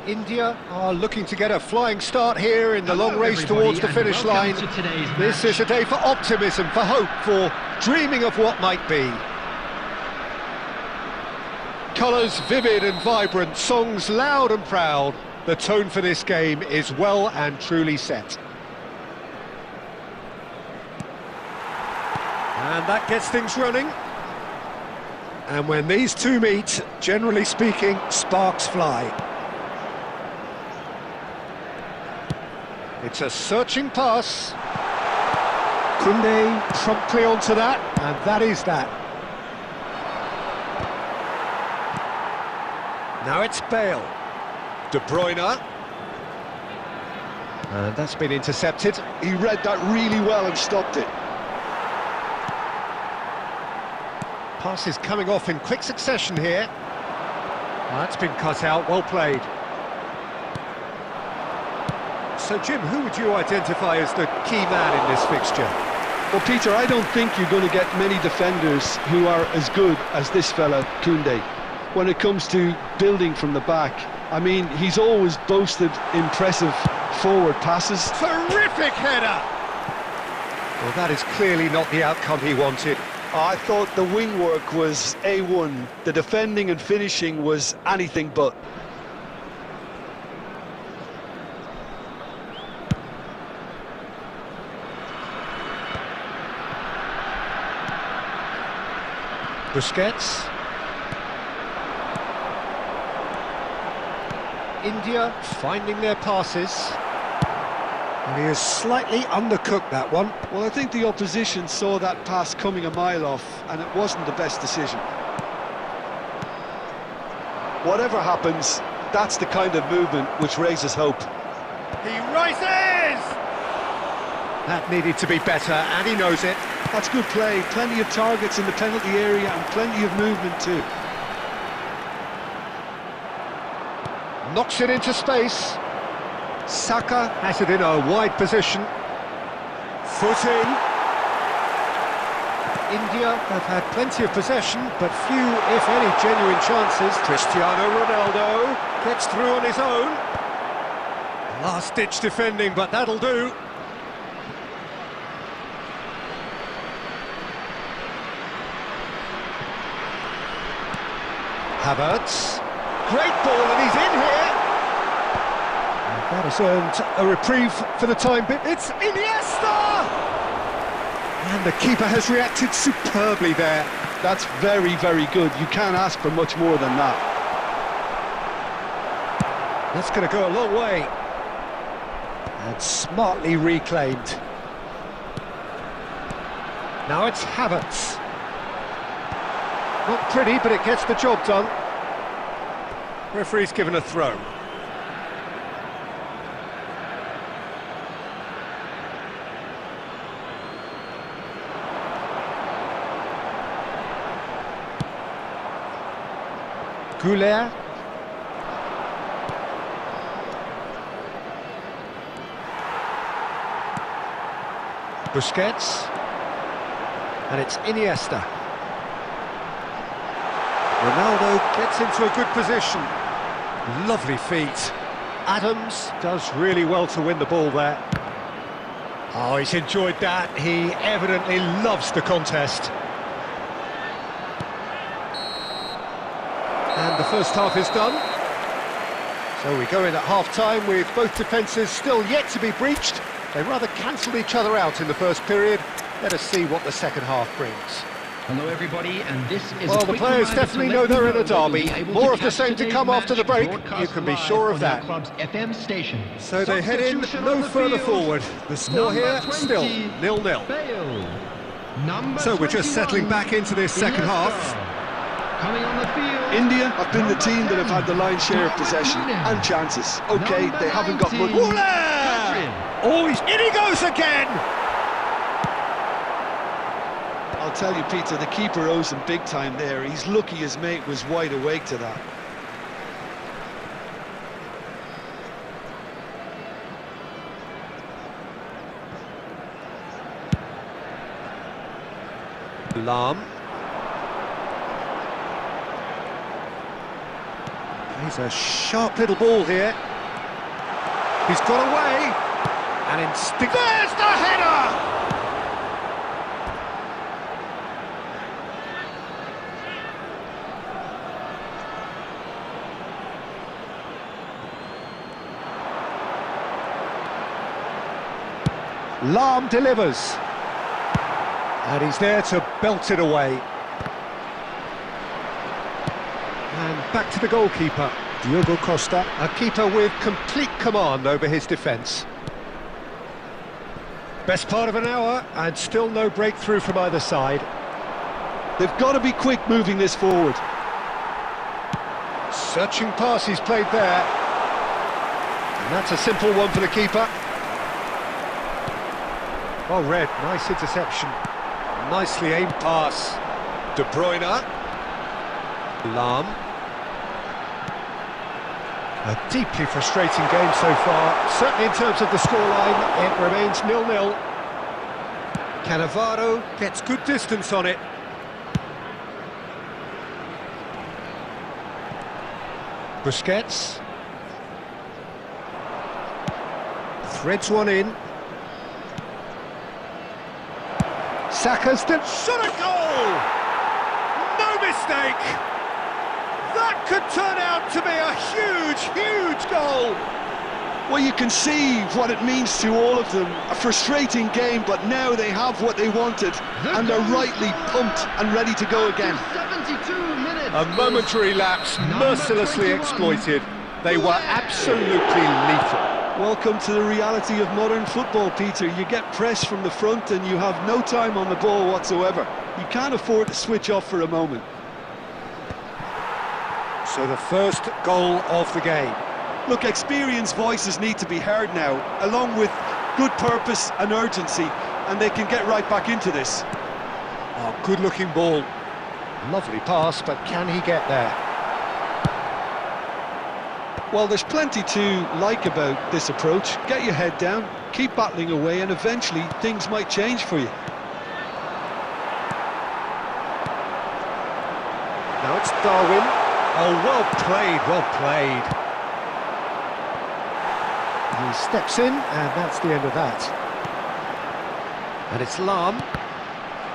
India are looking to get a flying start here in the long race towards the finish line. This is a day for optimism, for hope, for dreaming of what might be. Colours vivid and vibrant, songs loud and proud. The tone for this game is well and truly set. And that gets things running. And when these two meet, generally speaking, sparks fly. It's a searching pass. Kunde promptly onto that, and that is that. Now it's Bale. De Bruyne. And that's been intercepted. He read that really well and stopped it. Pass is coming off in quick succession here. That's been cut out, well played. So, Jim, who would you identify as the key man in this fixture? Well, Peter, I don't think you're going to get many defenders who are as good as this fella, Koundé. When it comes to building from the back, I mean, he's always boasted impressive forward passes. Terrific header! Well, that is clearly not the outcome he wanted. I thought the wing work was A1. The defending and finishing was anything but. Busquets. India finding their passes. And he has slightly undercooked that one. Well, I think the opposition saw that pass coming a mile off, and it wasn't the best decision. Whatever happens, that's the kind of movement which raises hope. He rises! That needed to be better, and he knows it. That's good play. Plenty of targets in the penalty area and plenty of movement too. Knocks it into space. Saka has it in a wide position. Foot in. India have had plenty of possession, but few, if any, genuine chances. Cristiano Ronaldo gets through on his own. Last-ditch defending, but that'll do. Havertz. Great ball, and he's in here. That has earned a reprieve for the time being. It's Iniesta! And the keeper has reacted superbly there. That's very, very good. You can't ask for much more than that. That's going to go a long way. And smartly reclaimed. Now it's Havertz. Not pretty, but it gets the job done. Referee's given a throw. Goulet. Busquets. And it's Iniesta. Ronaldo gets into a good position. Lovely feet. Adams does really well to win the ball there. Oh, he's enjoyed that. He evidently loves the contest. And the first half is done. So we go in at half-time with both defences still yet to be breached. They rather cancelled each other out in the first period. Let us see what the second half brings. Hello everybody, and this is well, the players definitely know they're in a derby. More of the same to come after the break, you can be sure of that. FM station. So they head in no further forward. The score here, still 0-0. So we're just settling back into this second half. Coming on the field. India have been the team that have had the lion's share of possession and chances. Okay, they haven't got much. Oh, in he goes again! I'll tell you, Peter, the keeper owes him big time there. He's lucky his mate was wide awake to that. Lahm. He's a sharp little ball here. He's got away. And instinct. There's the header! Lahm delivers. And he's there to belt it away. And back to the goalkeeper, Diogo Costa, a keeper with complete command over his defence. Best part of an hour, and still no breakthrough from either side. They've got to be quick moving this forward. Searching pass he's played there. And that's a simple one for the keeper. Well read, nice interception. Nicely aimed pass. De Bruyne. Lahm. A deeply frustrating game so far. Certainly in terms of the scoreline, it remains 0-0. Cannavaro gets good distance on it. Busquets. Threads one in. Saka's shot a goal! No mistake! That could turn out to be a huge goal! Well, you can see what it means to all of them. A frustrating game, but now they have what they wanted, and they're rightly pumped and ready to go again. 72 minutes. A momentary lapse, mercilessly exploited. They were absolutely lethal. Welcome to the reality of modern football, Peter. You get pressed from the front and you have no time on the ball whatsoever. You can't afford to switch off for a moment. So the first goal of the game. Look, experienced voices need to be heard now, along with good purpose and urgency, and they can get right back into this. Oh, good-looking ball. Lovely pass, but can he get there? Well, there's plenty to like about this approach. Get your head down, keep battling away, and eventually things might change for you. Now it's Darwin. Oh, well played, well played. He steps in, and that's the end of that. And it's Lam.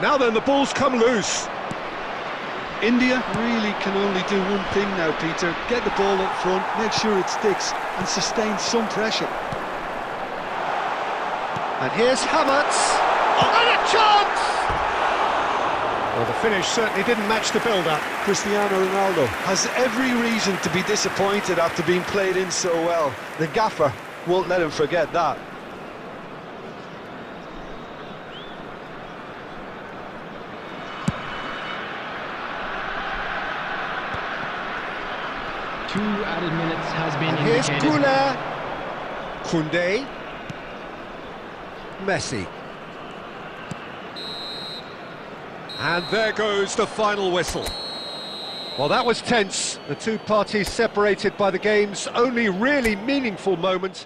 Now then, the ball's come loose. India really can only do one thing now, Peter. Get the ball up front, make sure it sticks, and sustain some pressure. And here's Havertz. Oh, and a chance! Well, the finish certainly didn't match the build-up. Cristiano Ronaldo has every reason to be disappointed after being played in so well. The gaffer won't let him forget that. Two added minutes has been And here's indicated. Koundé. Messi. And there goes the final whistle. Well, that was tense. The two parties separated by the game's only really meaningful moment.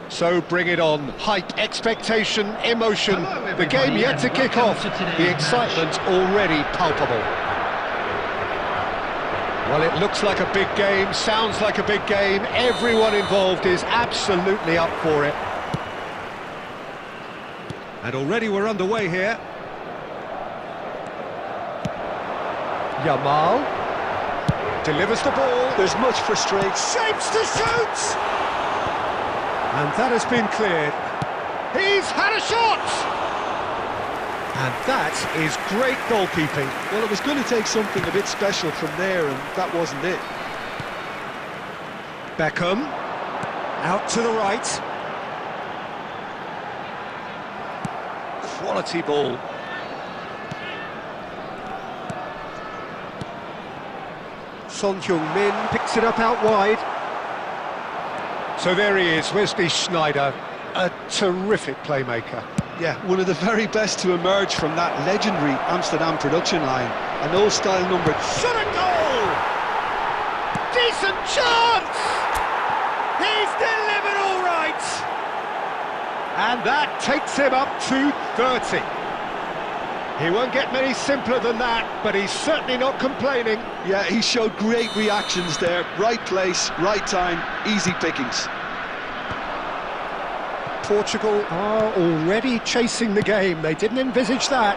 So bring it on. Hype, expectation, emotion. Hello, The game everybody, yet to and kick welcome off. to today's The match. excitement already palpable. Well, it looks like a big game, sounds like a big game. Everyone involved is absolutely up for it. And already we're underway here. Yamal delivers the ball. There's much frustration. Shapes to shoot! And that has been cleared. He's had a shot! And that is great goalkeeping. Well, it was going to take something a bit special from there, and that wasn't it. Beckham, out to the right. Quality ball. Son Heung-min picks it up out wide. So there he is, Wesley Sneijder, a terrific playmaker. Yeah, one of the very best to emerge from that legendary Amsterdam production line. An old-style number. Shot and goal! Decent chance! He's delivered all right! And that takes him up to 30. He won't get many simpler than that, but he's certainly not complaining. Yeah, he showed great reactions there. Right place, right time, easy pickings. Portugal are already chasing the game. They didn't envisage that.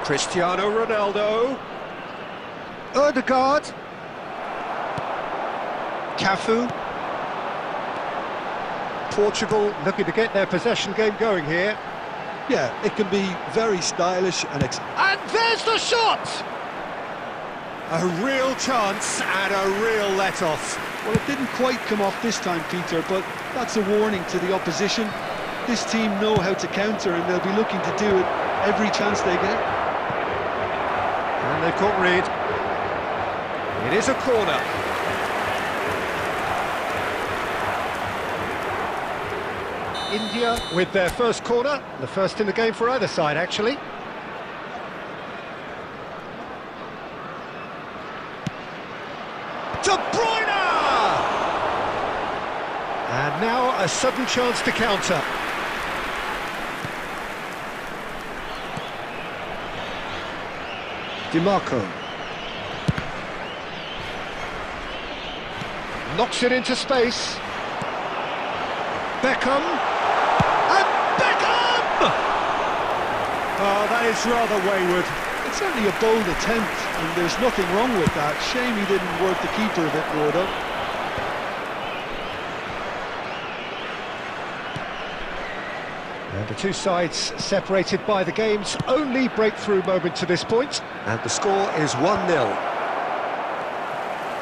Cristiano Ronaldo. Ødegaard. Cafu. Portugal looking to get their possession game going here. Yeah, it can be very stylish and And there's the shot! A real chance and a real let-off. well, it didn't quite come off this time, Peter, but that's a warning to the opposition. This team know how to counter, and they'll be looking to do it every chance they get. And they've got rid. It is a corner. India with their first corner, the first in the game for either side, actually. De Bruyne! And now a sudden chance to counter. Di Marco. Knocks it into space. Beckham. And Beckham! Oh, that is rather wayward. It's certainly a bold attempt, and there's nothing wrong with that. Shame he didn't work the keeper a bit more, though. And the two sides separated by the game's only breakthrough moment to this point. And the score is 1-0.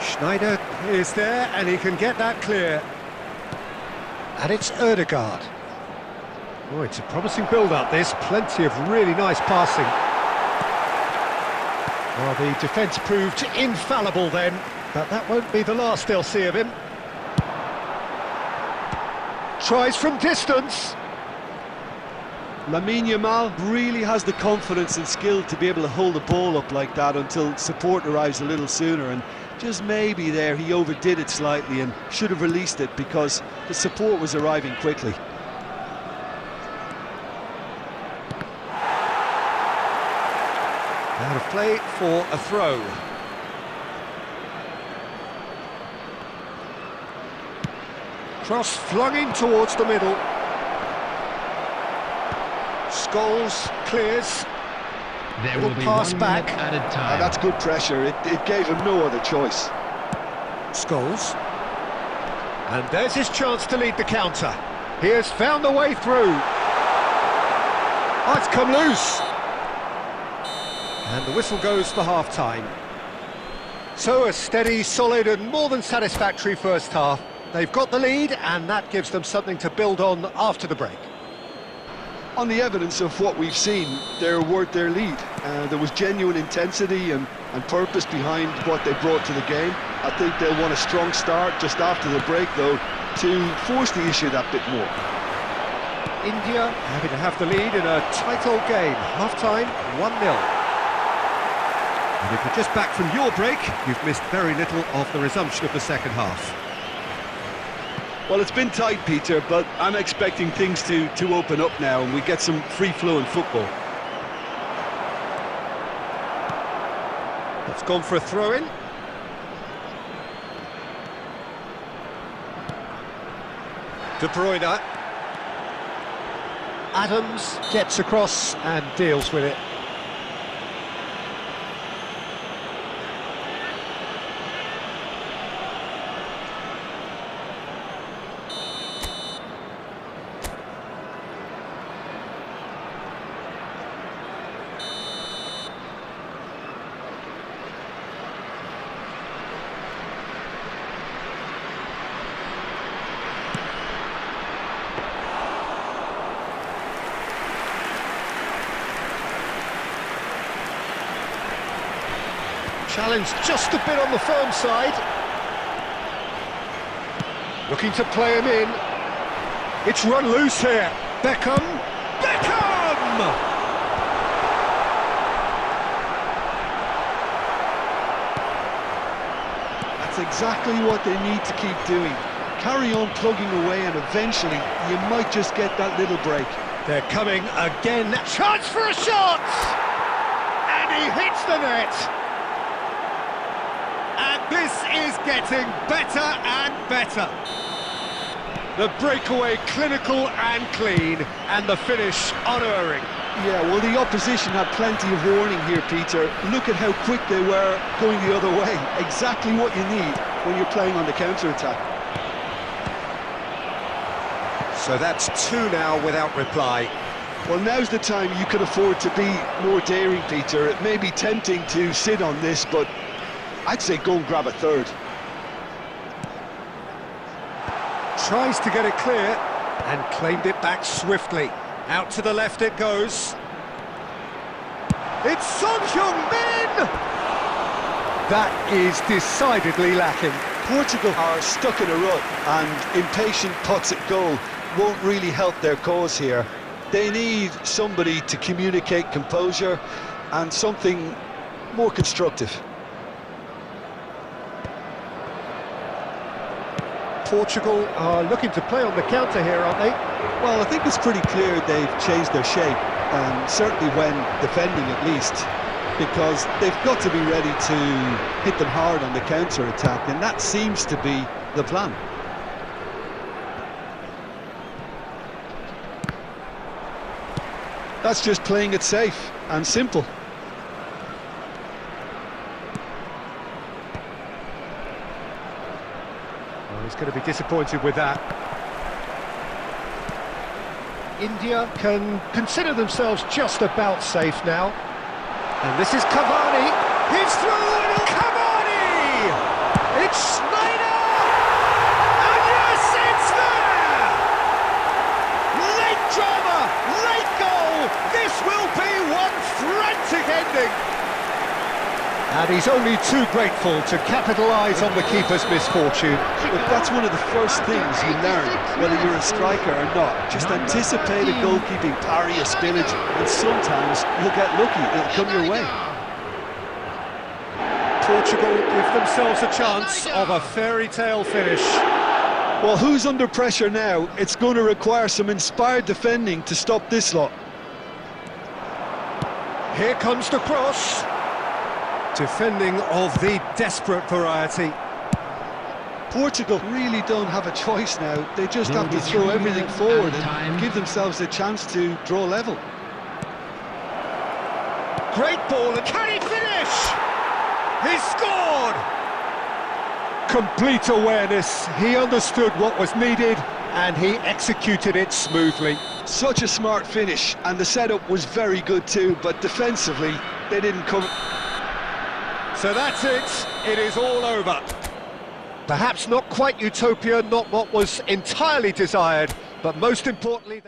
Schneider is there, and he can get that clear. And it's Ødegaard. Oh, it's a promising build-up, this. Plenty of really nice passing. Well, the defence proved infallible then, but that won't be the last they'll see of him. Tries from distance. Lamine Yamal really has the confidence and skill to be able to hold the ball up like that until support arrives a little sooner, and just maybe there he overdid it slightly and should have released it because the support was arriving quickly. Out of play for a throw. Cross flung in towards the middle. Scholes clears. There will be pass 1 back. minute added time. That's good pressure. It gave him no other choice. Scholes. And there's his chance to lead the counter. He has found the way through. Oh, it's come loose. And the whistle goes for half-time. So a steady, solid and more than satisfactory first half. They've got the lead, and that gives them something to build on after the break. On the evidence of what we've seen, they're worth their lead. There was genuine intensity and purpose behind what they brought to the game. I think they'll want a strong start just after the break, though, to force the issue that bit more. India happy to have the lead in a tight old game. Half-time, 1-0. And if you're just back from your break, you've missed very little of the resumption of the second half. Well, it's been tight, Peter, but I'm expecting things to open up now and we get some free-flowing football. It's gone for a throw-in. De Bruyne. Adams gets across and deals with it. Challenge just a bit on the firm side. Looking to play him in. It's run loose here. Beckham. Beckham! drama. That's exactly what they need to keep doing. Carry on plugging away and eventually you might just get that little break. They're coming again. Chance for a shot! And he hits the net. And this is getting better and better. The breakaway clinical and clean, and the finish unerring. Yeah, well, the opposition had plenty of warning here, Peter. Look at how quick they were going the other way. Exactly what you need when you're playing on the counter-attack. So that's two now without reply. Well, now's the time you could afford to be more daring, Peter. It may be tempting to sit on this, but I'd say go and grab a third. Tries to get it clear, and claimed it back swiftly. Out to the left it goes. It's Son Heung-min! That is decidedly lacking. Portugal are stuck in a rut, and impatient putts at goal won't really help their cause here. They need somebody to communicate composure and something more constructive. Portugal are looking to play on the counter here, aren't they? Well, I think it's pretty clear they've changed their shape, certainly when defending at least, because they've got to be ready to hit them hard on the counter-attack, and that seems to be the plan. That's just playing it safe and simple. Well, he's going to be disappointed with that. India can consider themselves just about safe now. And this is Cavani. He's through and Cavani! It's Schneider! And yes, it's there! Late drama, late goal! This will be one frantic ending! And he's only too grateful to capitalise on the keeper's misfortune. Look, that's one of the first things you learn, whether you're a striker or not. Just anticipate a goalkeeping parry or spillage, and sometimes you'll get lucky, it'll come your way. Portugal give themselves a chance of a fairy tale finish. Well, who's under pressure now? It's going to require some inspired defending to stop this lot. Here comes the cross. Defending of the desperate variety. Portugal really don't have a choice now. They just have to throw everything forward and give themselves a chance to draw level. Great ball, and can he finish? He scored! Complete awareness. He understood what was needed, and he executed it smoothly. Such a smart finish, and the setup was very good too, but defensively, they didn't come... So that's it. It is all over. Perhaps not quite utopia, not what was entirely desired, but most importantly...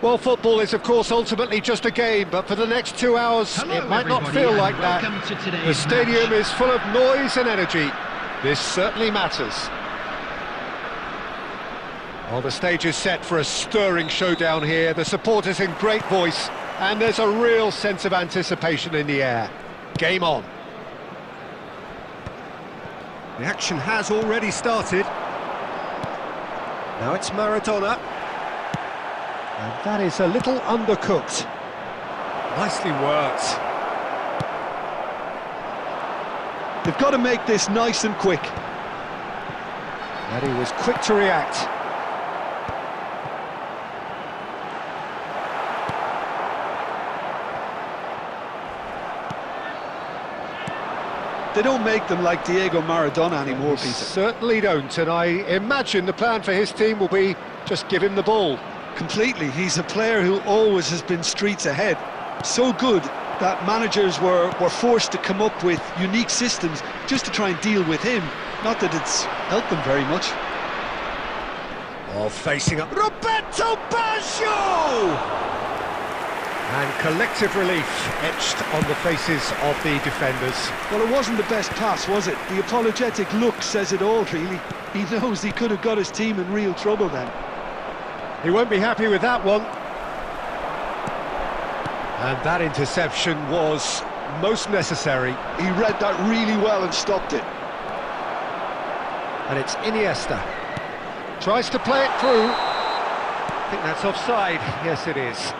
Well, football is, of course, ultimately just a game, but for the next 2 hours, Hello, it might not everybody, feel and like that. welcome to today's The stadium match. is full of noise and energy. This certainly matters. Well, the stage is set for a stirring showdown here. The supporters in great voice, and there's a real sense of anticipation in the air. Game on. The action has already started. Now it's Maradona. And that is a little undercooked. Nicely worked. They've got to make this nice and quick. And he was quick to react. They don't make them like Diego Maradona anymore, Peter. Certainly don't, and I imagine the plan for his team will be just give him the ball. Completely. He's a player who always has been streets ahead. So good that managers were forced to come up with unique systems just to try and deal with him. Not that it's helped them very much. Oh, facing up, Roberto Baggio! And collective relief etched on the faces of the defenders. Well, it wasn't the best pass, was it? The apologetic look says it all, really. He knows he could have got his team in real trouble then. He won't be happy with that one. And that interception was most necessary. He read that really well and stopped it. And it's Iniesta. Tries to play it through. I think that's offside. Yes, it is.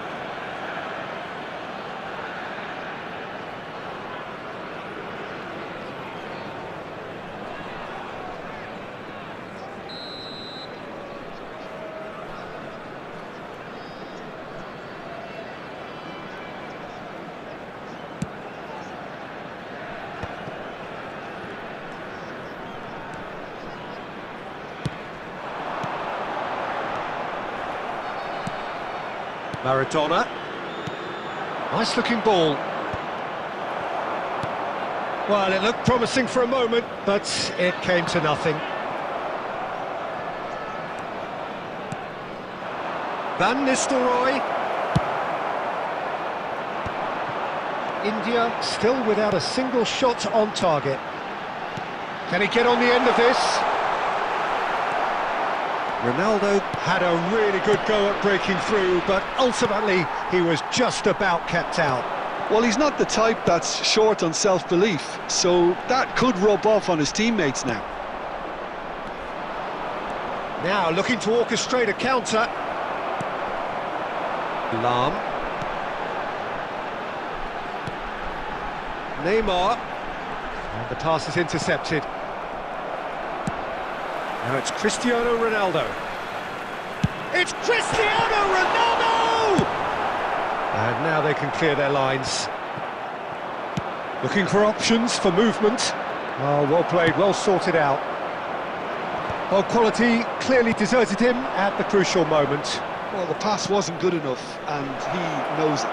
Maradona. Nice looking ball. Well, it looked promising for a moment, but it came to nothing. Van Nistelrooy. India still without a single shot on target. Can he get on the end of this? Ronaldo had a really good go at breaking through, but ultimately he was just about kept out. Well, he's not the type that's short on self-belief, so that could rub off on his teammates now. Now looking to orchestrate a counter. Lam. Neymar. And the pass is intercepted. Now it's Cristiano Ronaldo. It's Cristiano Ronaldo! And now they can clear their lines. Looking for options for movement. Oh, well played, well sorted out. Well, quality clearly deserted him at the crucial moment. Well, the pass wasn't good enough, and he knows it.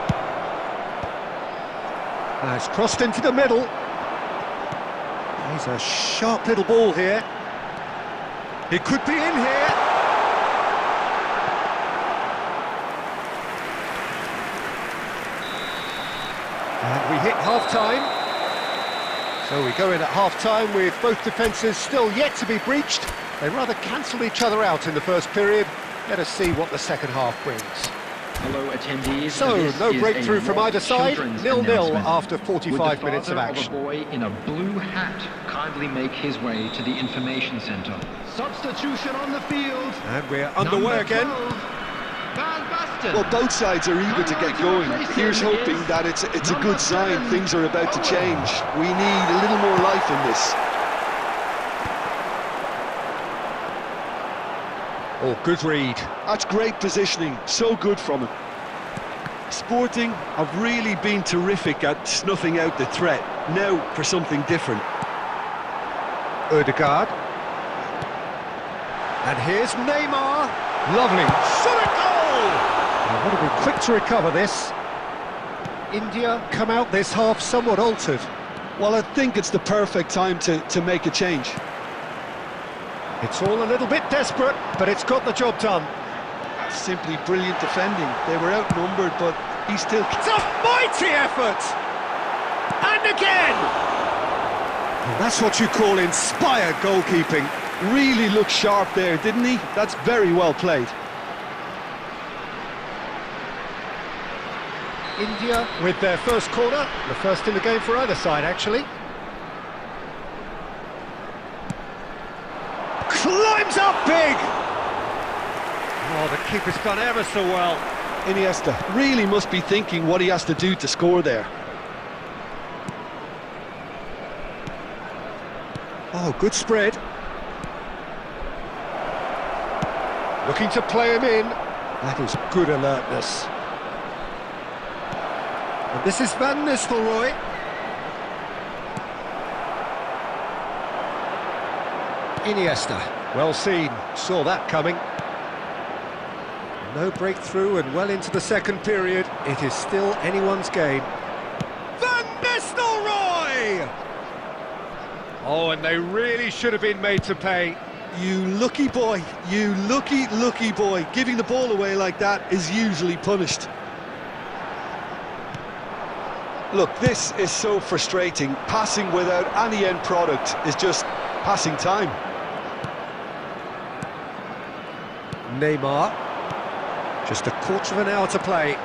Now it's crossed into the middle. He's a sharp little ball here. It could be in here. And we hit half-time. So we go in at half-time with both defences still yet to be breached. They rather cancelled each other out in the first period. Let us see what the second half brings. Hello, attendees. So, This no is breakthrough a from mock either side. children's 0-0 announcement. after 45 Would the minutes of father action. a boy in a blue hat kindly make his way to the information centre? Substitution on the field. And we're underway again. Well, both sides are eager to get going. Here's hoping that it's a good sign. Things are about to change. We need a little more life in this. Oh, good read. That's great positioning. So good from him. Sporting have really been terrific at snuffing out the threat. Now for something different. Odegaard. And here's Neymar. Lovely. Solid goal! Now, got to be quick to recover this. India come out this half somewhat altered. Well, I think it's the perfect time to make a change. It's all a little bit desperate, but it's got the job done. Simply brilliant defending. They were outnumbered, but he still... It's a mighty effort! And again! And that's what you call inspired goalkeeping. Really looked sharp there, didn't he? That's very well played. India with their first corner, the first in the game for either side, actually. Climbs up big! Oh, the keeper's done ever so well. Iniesta really must be thinking what he has to do to score there. Oh, good spread. Looking to play him in. That is good alertness. And this is Van Nistelrooy. Iniesta, well seen, saw that coming. No breakthrough and well into the second period. It is still anyone's game. Van Nistelrooy! Oh, and they really should have been made to pay. You lucky boy, you lucky boy. Giving the ball away like that is usually punished. Look, this is so frustrating. Passing without any end product is just passing time. Neymar, just a quarter of an hour to play.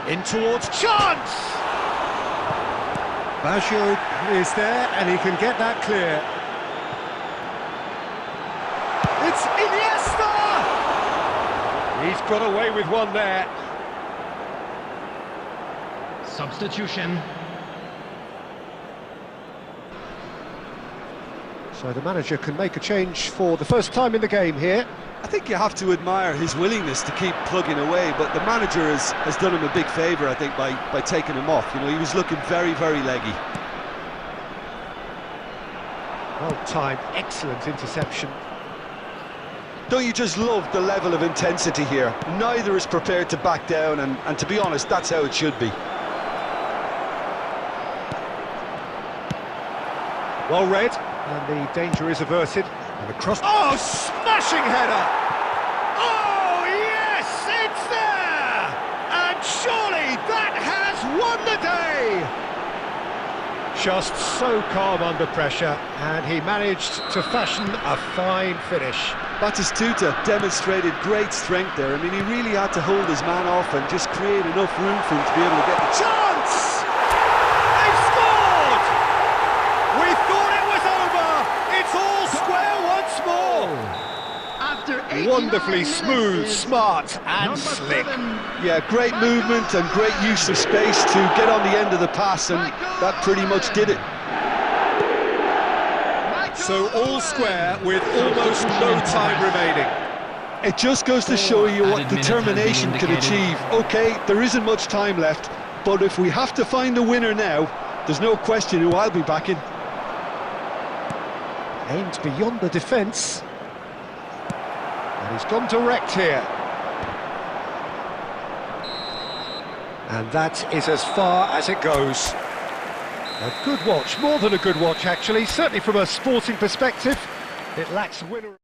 In towards chance! Baggio is there and he can get that clear. It's Iniesta! He's got away with one there. Substitution. So the manager can make a change for the first time in the game here. I think you have to admire his willingness to keep plugging away, but the manager has done him a big favour, I think, by taking him off. You know, he was looking very, very leggy. Well timed, excellent interception. Don't you just love the level of intensity here? Neither is prepared to back down, and to be honest, that's how it should be. Well read, and the danger is averted. And the cross... Oh, smashing header! Oh, yes, it's there! And surely that has won the day! Just so calm under pressure, and he managed to fashion a fine finish. Batistuta demonstrated great strength there. I mean, he really had to hold his man off and just create enough room for him to be able to get the chance! They've scored! We thought it was over! It's all square once more! After Wonderfully smooth, smart and slick. Yeah, great movement and great use of space to get on the end of the pass, and that pretty much did it. So all square with almost no time remaining. It just goes to show you what determination can achieve. Okay, there isn't much time left, but if we have to find a winner now, there's no question who I'll be backing. Aimed beyond the defence. And he's gone direct here. And that is as far as it goes. A good watch, more than a good watch actually, certainly from a sporting perspective. It lacks a winner.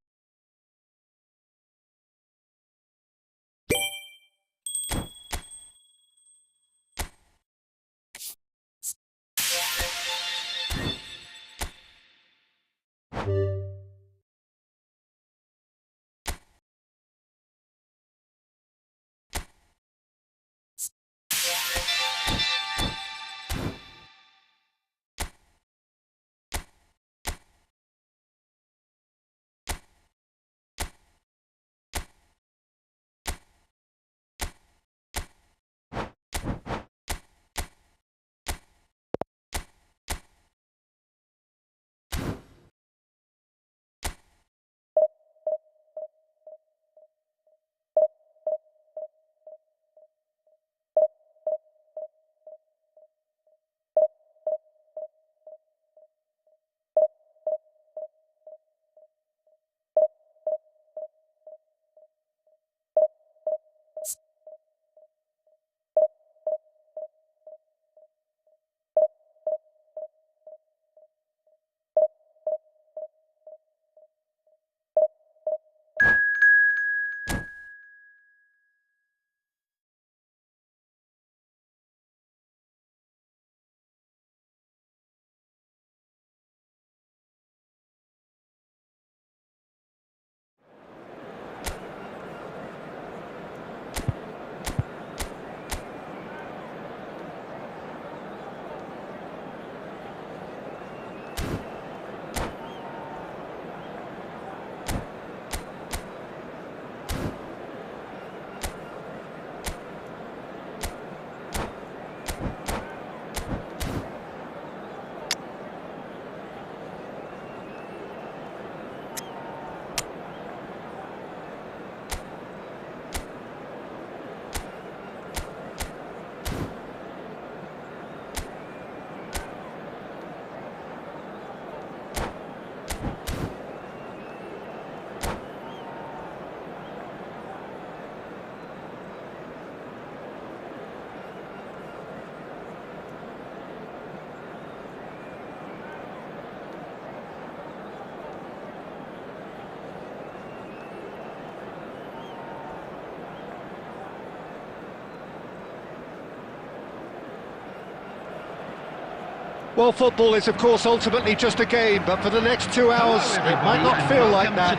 Well, football is, of course, ultimately just a game, but for the next 2 hours, it might not feel like that.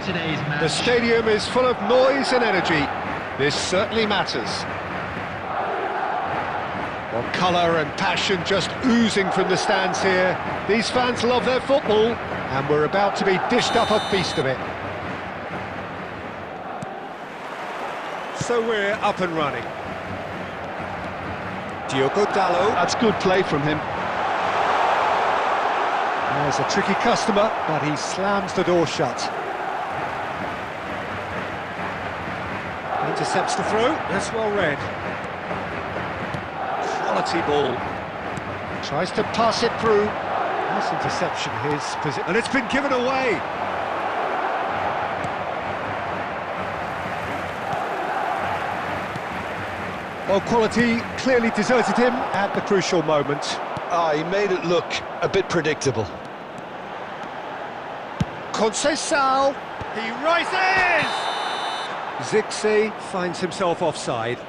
The stadium is full of noise and energy. This certainly matters. Well, colour and passion just oozing from the stands here. These fans love their football, and we're about to be dished up a feast of it. So we're up and running. Diogo Dalot. That's good play from him. There's a tricky customer, but he slams the door shut. Intercepts the throw, that's well read. Quality ball. Tries to pass it through. Nice interception, his position. And it's been given away. Well, quality clearly deserted him at the crucial moment. He made it look a bit predictable. Conceição, he rises! Zirkzee finds himself offside.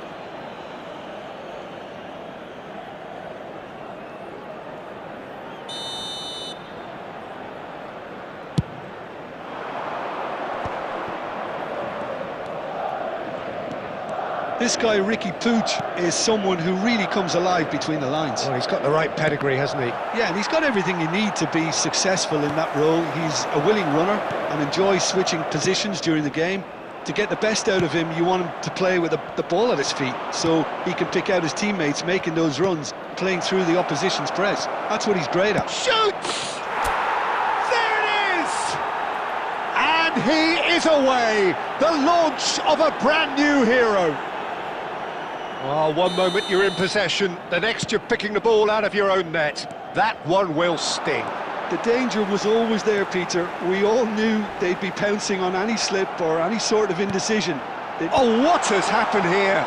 This guy, Ricky Puig, is someone who really comes alive between the lines. Well, he's got the right pedigree, hasn't he? Yeah, and he's got everything you need to be successful in that role. He's a willing runner and enjoys switching positions during the game. To get the best out of him, you want him to play with the ball at his feet, so he can pick out his teammates making those runs, playing through the opposition's press. That's what he's great at. Shoots! There it is! And he is away! The launch of a brand new hero. Oh, one moment you're in possession, the next you're picking the ball out of your own net. That one will sting. The danger was always there, Peter. We all knew they'd be pouncing on any slip or any sort of indecision. Oh, what has happened here?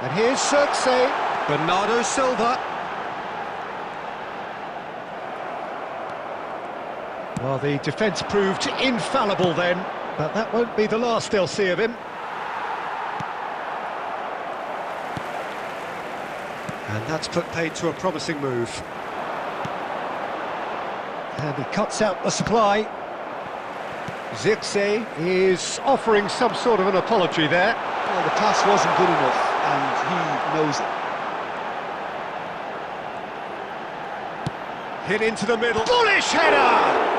And here's Zirkzee, Bernardo Silva. Well, the defence proved infallible then, but that won't be the last they'll see of him. And that's put paid to a promising move. And he cuts out the supply. Zirkzee is offering some sort of an apology there. Well, the pass wasn't good enough, and he knows it. Hit into the middle. Bullish header!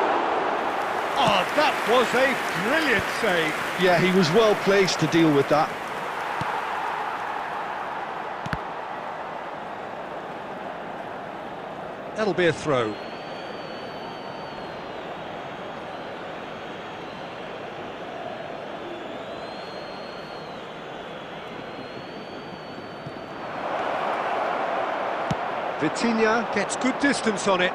Oh, that was a brilliant save. Yeah, he was well placed to deal with that. That'll be a throw. Vitinha gets good distance on it.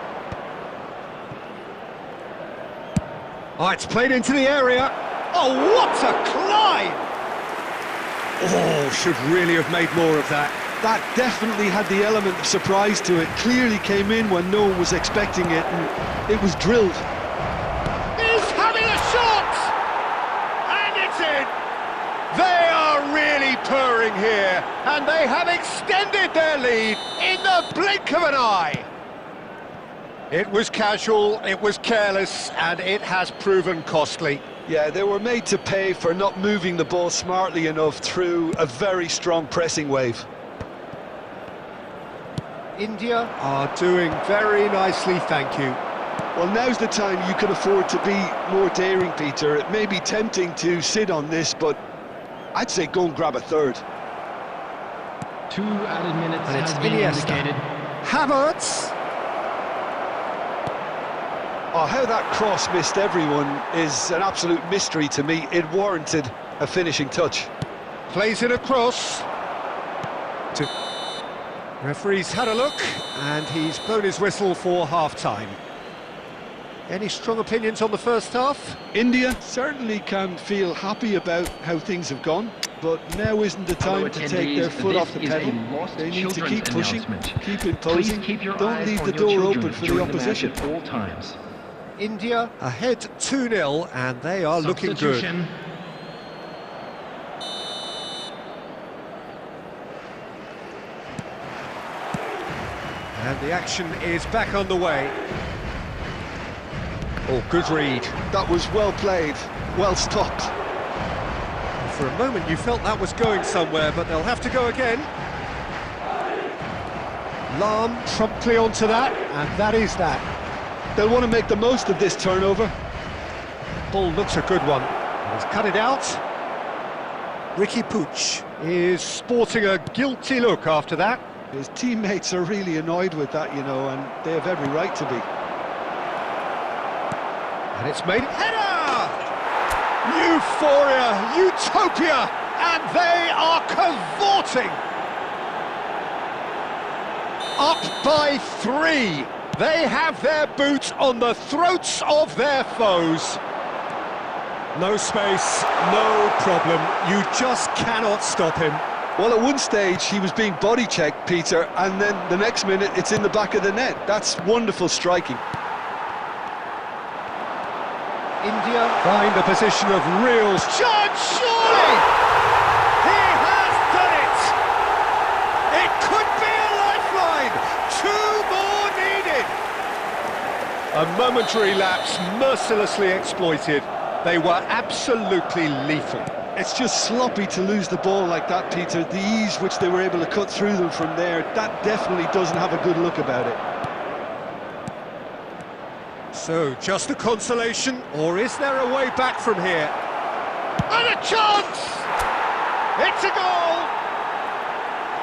Oh, it's played into the area. Oh, what a climb! Oh, should really have made more of that. That definitely had the element of surprise to it. Clearly came in when no one was expecting it, and it was drilled. He's having a shot! And it's in! They are really purring here, and they have extended their lead in the blink of an eye. It was casual, it was careless, and it has proven costly. Yeah, they were made to pay for not moving the ball smartly enough through a very strong pressing wave. India are doing very nicely, thank you. Well, now's the time you can afford to be more daring, Peter. It may be tempting to sit on this, but I'd say go and grab a third. 2 added minutes And it's has been Iniesta. indicated. Havertz! Oh, how that cross missed everyone is an absolute mystery to me. It warranted a finishing touch. Plays it across. Referee's had a look, and he's blown his whistle for half-time. Any strong opinions on the first half? India certainly can feel happy about how things have gone, but now isn't the time to take their foot off the pedal. They need to keep pushing, keep imposing, don't leave the door open for the opposition. At all times. India ahead 2-0, and they are looking good. Substitution. And the action is back on the way. Oh, good read. That was well played, well stopped. For a moment you felt that was going somewhere, but they'll have to go again. Lahm promptly onto that, and that is that. They'll want to make the most of this turnover. Ball looks a good one. He's cut it out. Ricky Puig is sporting a guilty look after that. His teammates are really annoyed with that, you know, and they have every right to be. And it's made header! Euphoria, utopia, and they are cavorting. Up by 3. They have their boot on the throats of their foes. No space, no problem. You just cannot stop him. Well, at one stage he was being body checked, Peter, and then the next minute it's in the back of the net. That's wonderful striking. India find a position of real chance, surely! He has done it! It could be a lifeline! 2 more needed! A momentary lapse mercilessly exploited. They were absolutely lethal. It's just sloppy to lose the ball like that, Peter. The ease which they were able to cut through them from there, that definitely doesn't have a good look about it. So, just a consolation, or is there a way back from here? And a chance! It's a goal!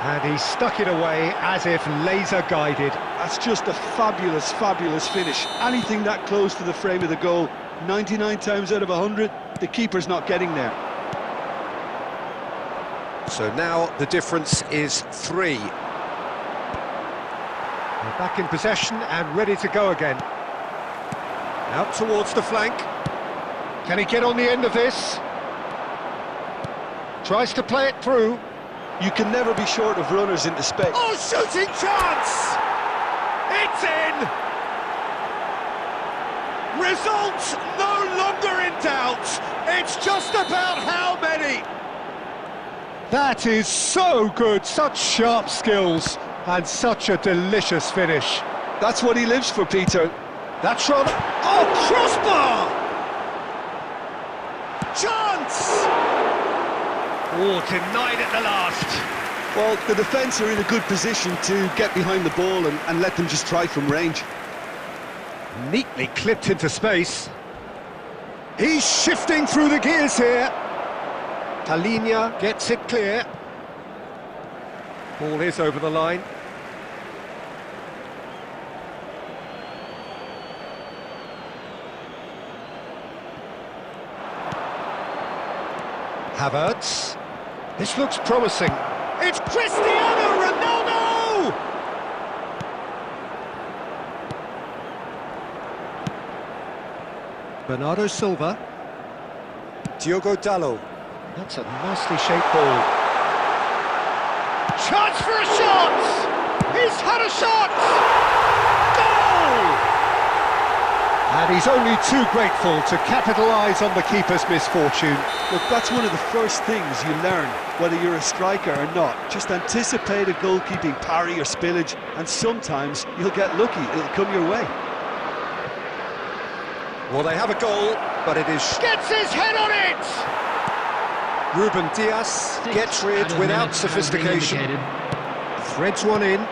And he stuck it away as if laser-guided. That's just a fabulous, fabulous finish. Anything that close to the frame of the goal, 99 times out of 100, the keeper's not getting there. So now the difference is 3. They're back in possession and ready to go again. Out towards the flank. Can he get on the end of this? Tries to play it through. You can never be short of runners into space. Oh, shooting chance! It's in! Results no longer in doubt. It's just about how many. That is so good, such sharp skills, and such a delicious finish. That's what he lives for, Peter. That's rather... Oh, crossbar! Chance! Oh, denied at the last. Well, the defence are in a good position to get behind the ball and let them just try from range. Neatly clipped into space. He's shifting through the gears here. Talinia gets it clear. Ball is over the line. Havertz. This looks promising. It's Cristiano Ronaldo! Bernardo Silva. Diogo Dalot. That's a nicely shaped ball. Chance for a shot! He's had a shot! Goal! And he's only too grateful to capitalise on the keeper's misfortune. Look, that's one of the first things you learn, whether you're a striker or not. Just anticipate a goalkeeping parry or spillage, and sometimes you'll get lucky, it'll come your way. Well, they have a goal, but it is... Gets his head on it! Ruben Dias gets rid without sophistication. Threads one in.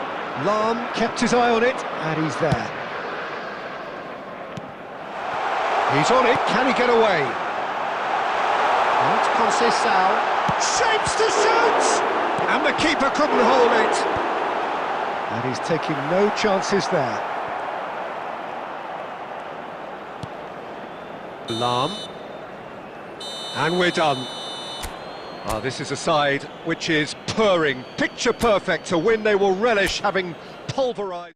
Lahm kept his eye on it, and he's there. He's on it, can he get away? Not Conceição. Shapes to shoot! And the keeper couldn't hold it. And he's taking no chances there. Lahm. And we're done. Ah, this is a side which is purring, picture perfect, a win they will relish, having pulverised.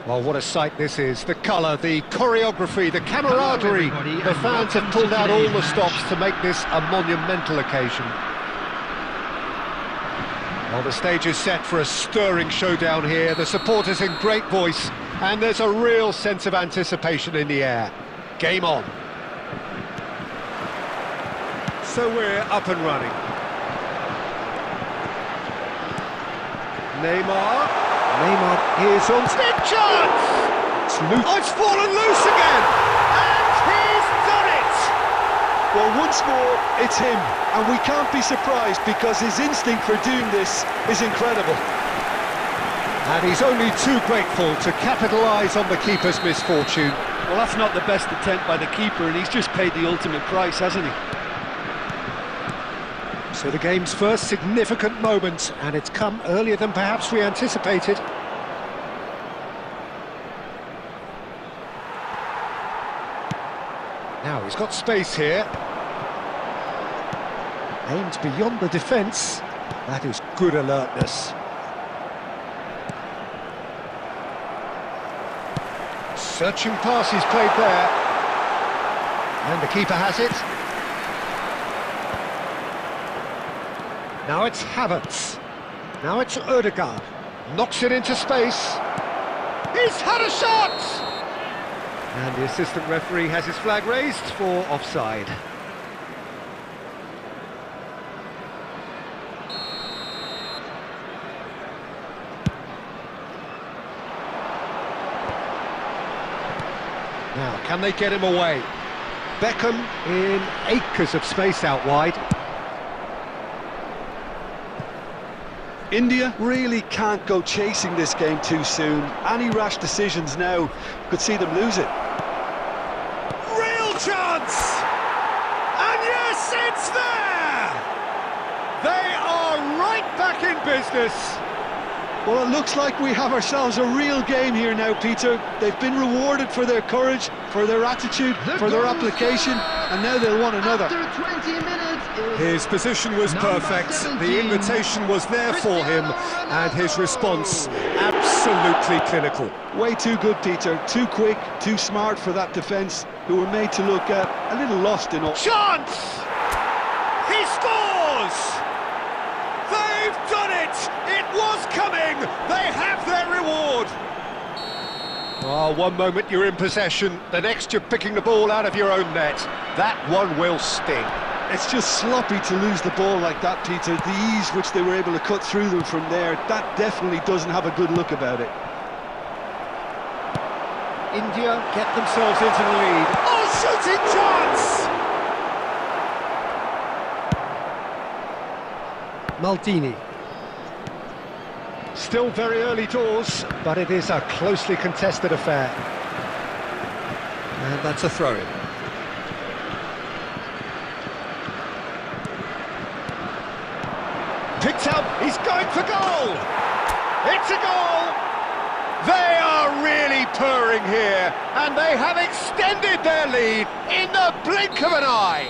Well, what a sight this is. The colour, the choreography, the camaraderie. The fans have pulled out all the stops to make this a monumental occasion. Well, the stage is set for a stirring showdown here. The supporters in great voice, and there's a real sense of anticipation in the air. Game on. So we're up and running. Neymar is on... Big chance! It's loose. Oh, it's fallen loose again! And he's done it! Well, once more, it's him, and we can't be surprised because his instinct for doing this is incredible. And he's only too grateful to capitalise on the keeper's misfortune. Well, that's not the best attempt by the keeper, and he's just paid the ultimate price, hasn't he? So the game's first significant moment, and it's come earlier than perhaps we anticipated. Now he's got space here. Aims beyond the defence. That is good alertness. Searching pass he's played there. And the keeper has it. Now it's Havertz. Now it's Ødegaard. Knocks it into space. He's had a shot! And the assistant referee has his flag raised for offside. Now, can they get him away? Beckham in acres of space out wide. India really can't go chasing this game too soon. Any rash decisions now could see them lose it. Real chance! And yes, it's there! They are right back in business. Well, it looks like we have ourselves a real game here now, Peter. They've been rewarded for their courage, for their attitude, for their application, and now they'll want another. After 20 minutes, his position was perfect, the invitation was there for him, and his response absolutely clinical. Way too good, Peter. Too quick, too smart for that defence, who were made to look a little lost in all. Chance! He scores! They've done it! It was coming! They have their reward! Oh, one moment you're in possession, the next you're picking the ball out of your own net. That one will sting. It's just sloppy to lose the ball like that, Peter. The ease which they were able to cut through them from there, that definitely doesn't have a good look about it. India get themselves into the lead. Oh, shooting chance! Maldini. Still very early doors, but it is a closely contested affair. And that's a throw-in. Picked up, he's going for goal! It's a goal! They are really purring here, and they have extended their lead in the blink of an eye.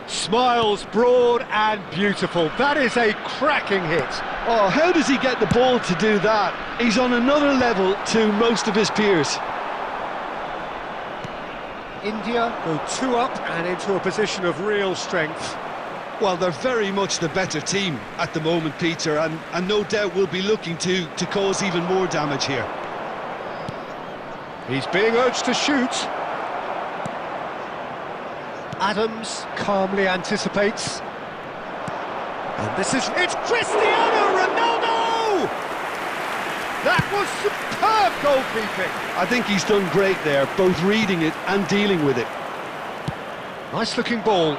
Smiles broad and beautiful. That is a cracking hit. Oh, how does he get the ball to do that? He's on another level to most of his peers. India go 2 up and into a position of real strength. Well, they're very much the better team at the moment, Peter, and no doubt will be looking to cause even more damage here. He's being urged to shoot. Adams calmly anticipates. And it's Cristiano Ronaldo! That was superb goalkeeping. I think he's done great there, both reading it and dealing with it. Nice looking ball.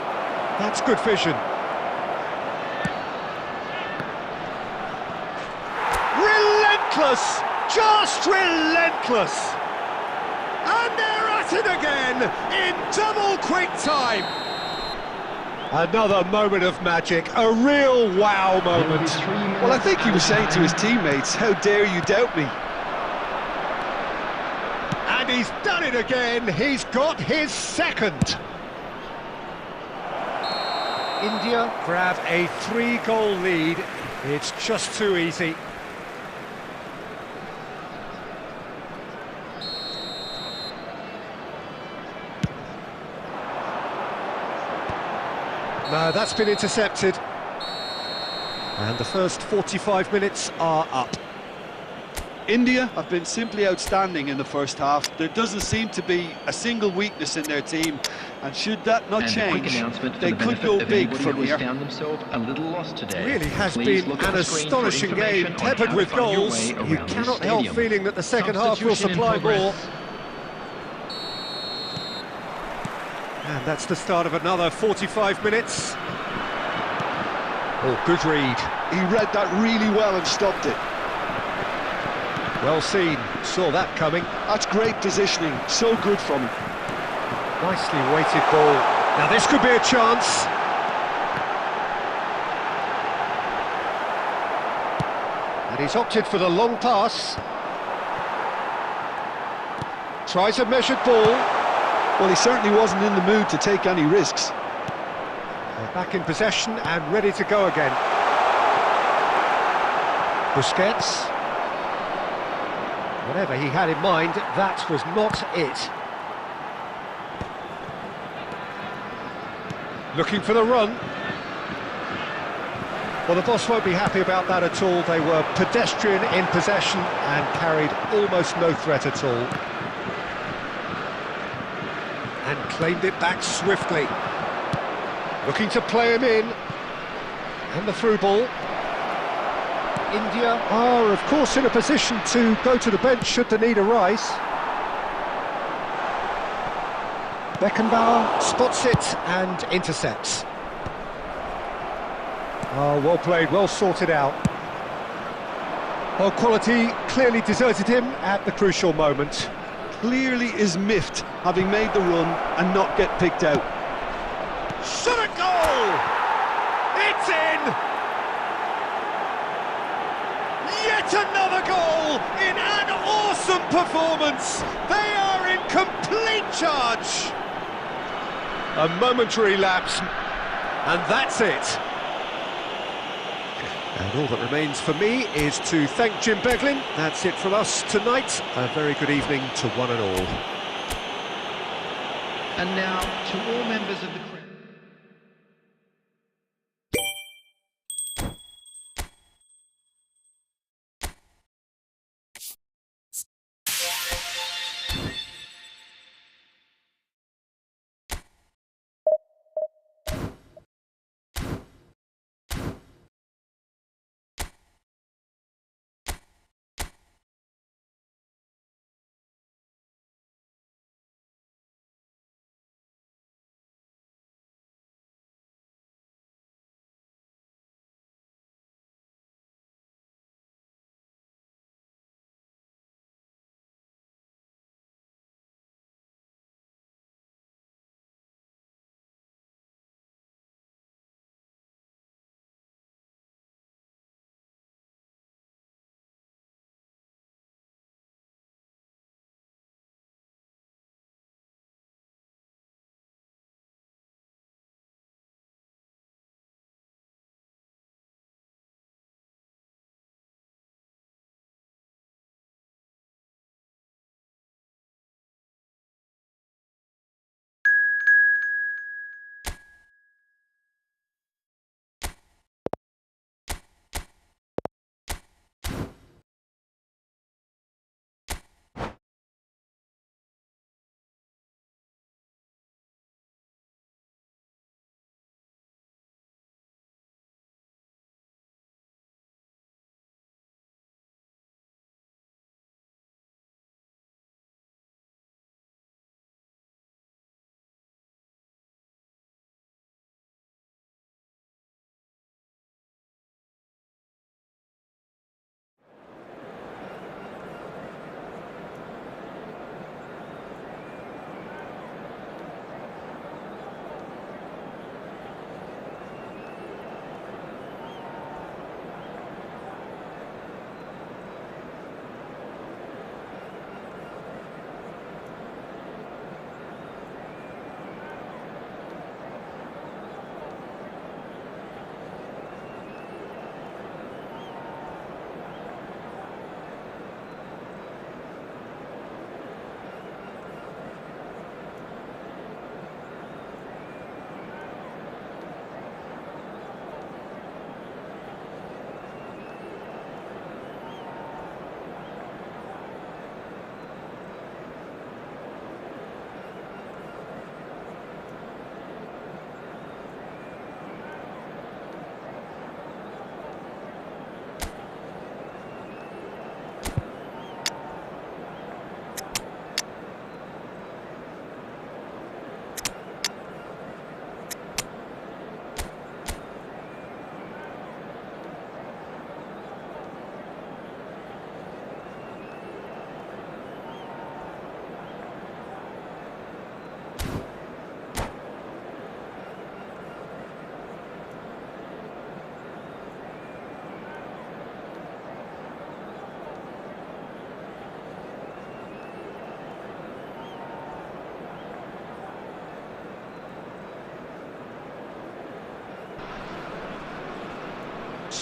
That's good vision. Relentless! Just relentless! And they're at it again in double quick time. Another moment of magic, a real wow moment. Well, I think he was saying to his teammates, how dare you doubt me? And he's done it again, he's got his second. India grab a 3-goal lead, it's just too easy. No, that's been intercepted. And the first 45 minutes are up. India have been simply outstanding in the first half. There doesn't seem to be a single weakness in their team, and should that not change, they could go big from here. Found themselves a little lost today. Really has Please been look at an the screen for astonishing game, information on peppered how to with find your goals. way You around this cannot help stadium. feeling that the second half will Substitution in supply more. progress. And that's the start of another 45 minutes. Oh, good read. He read that really well and stopped it. Well seen, saw that coming. That's great positioning, so good from him. Nicely weighted ball. Now this could be a chance. And he's opted for the long pass. Tries a measured ball. Well, he certainly wasn't in the mood to take any risks. They're back in possession and ready to go again. Busquets. Whatever he had in mind, that was not it. Looking for the run. Well, the boss won't be happy about that at all. They were pedestrian in possession and carried almost no threat at all. And claimed it back swiftly. Looking to play him in. And the through ball. India are, of course, in a position to go to the bench should the need arise. Beckenbauer spots it and intercepts. Oh, well played, well sorted out. Well, quality clearly deserted him at the crucial moment. Clearly is miffed, having made the run and not get picked out. Shot a goal! It's in! Yet another goal in an awesome performance! They are in complete charge! A momentary lapse, and that's it. And all that remains for me is to thank Jim Beglin. That's it from us tonight. A very good evening to one and all. And now, to all members of the crowd.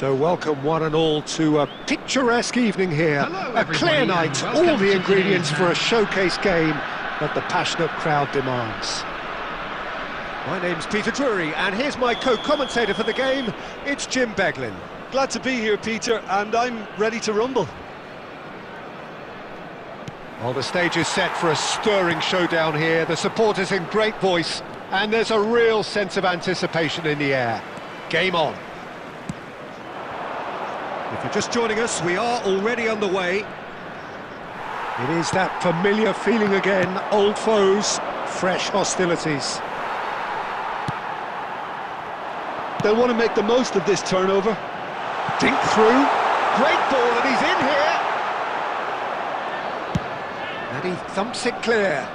So welcome one and all to a picturesque evening here. Hello, A clear everybody, night, and all welcome the to ingredients today's for a match. showcase game that the passionate crowd demands. My name's Peter Drury, and here's my co-commentator for the game, it's Jim Beglin. Glad to be here, Peter, and I'm ready to rumble. Well, the stage is set for a stirring showdown here. The supporters in great voice, and there's a real sense of anticipation in the air. Game on. If you're just joining us, we are already underway. It is that familiar feeling again, old foes, fresh hostilities. They'll want to make the most of this turnover. Dink through, great ball, and he's in here! And he thumps it clear.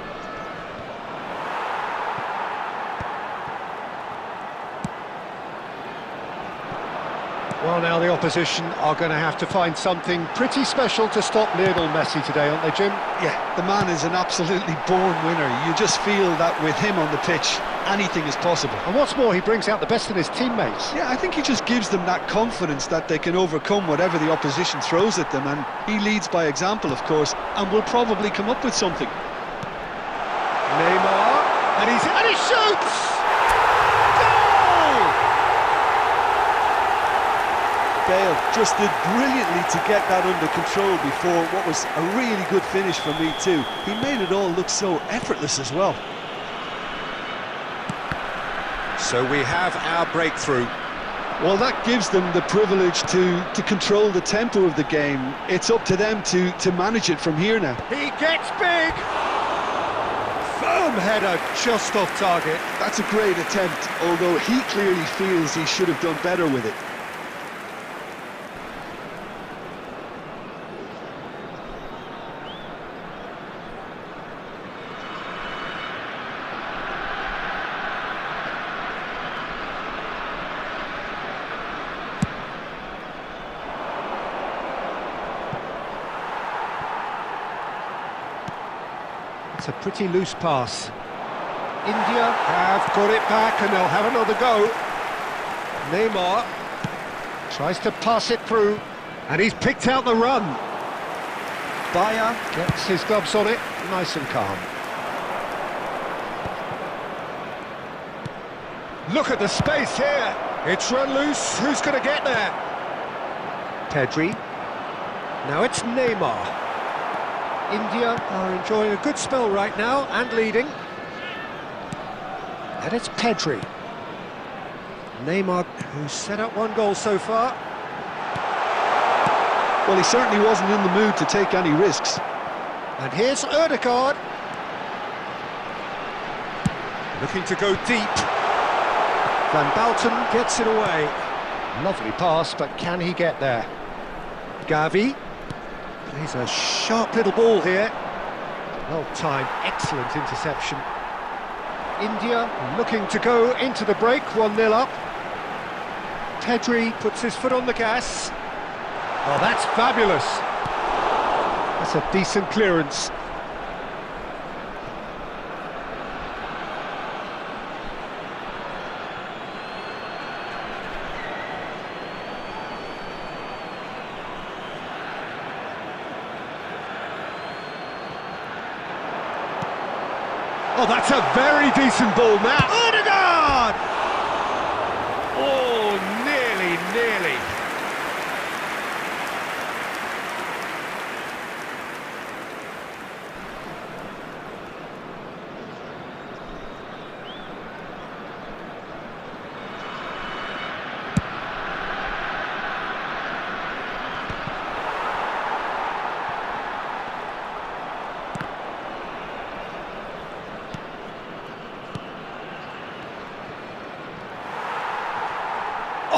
Well, now the opposition are going to have to find something pretty special to stop Lionel Messi today, aren't they, Jim? Yeah, the man is an absolutely born winner. You just feel that with him on the pitch, anything is possible. And what's more, he brings out the best in his teammates. Yeah, I think he just gives them that confidence that they can overcome whatever the opposition throws at them, and he leads by example, of course, and will probably come up with something. Neymar, and he shoots! Bale just did brilliantly to get that under control before what was a really good finish for me too. He made it all look so effortless as well. So we have our breakthrough. Well, that gives them the privilege to control the tempo of the game. It's up to them to manage it from here now. He gets big! Firm header, just off target. That's a great attempt, although he clearly feels he should have done better with it. It's a pretty loose pass. India have got it back and they'll have another go. Neymar tries to pass it through and he's picked out the run. Bayer gets his gloves on it, nice and calm. Look at the space here. It's run loose. Who's going to get there? Pedri. Now it's Neymar. India are enjoying a good spell right now and leading. And it's Pedri. Neymar, who's set up one goal so far. Well, he certainly wasn't in the mood to take any risks. And here's Ødegaard. Looking to go deep. Van Bouten gets it away. Lovely pass, but can he get there? Gavi. Plays a sharp little ball here. Well timed, excellent interception. India looking to go into the break, 1-0 up. Pedri puts his foot on the gas. Oh, that's fabulous. That's a decent clearance. Oh, that's a very decent ball now. Ødegaard! Oh, nearly.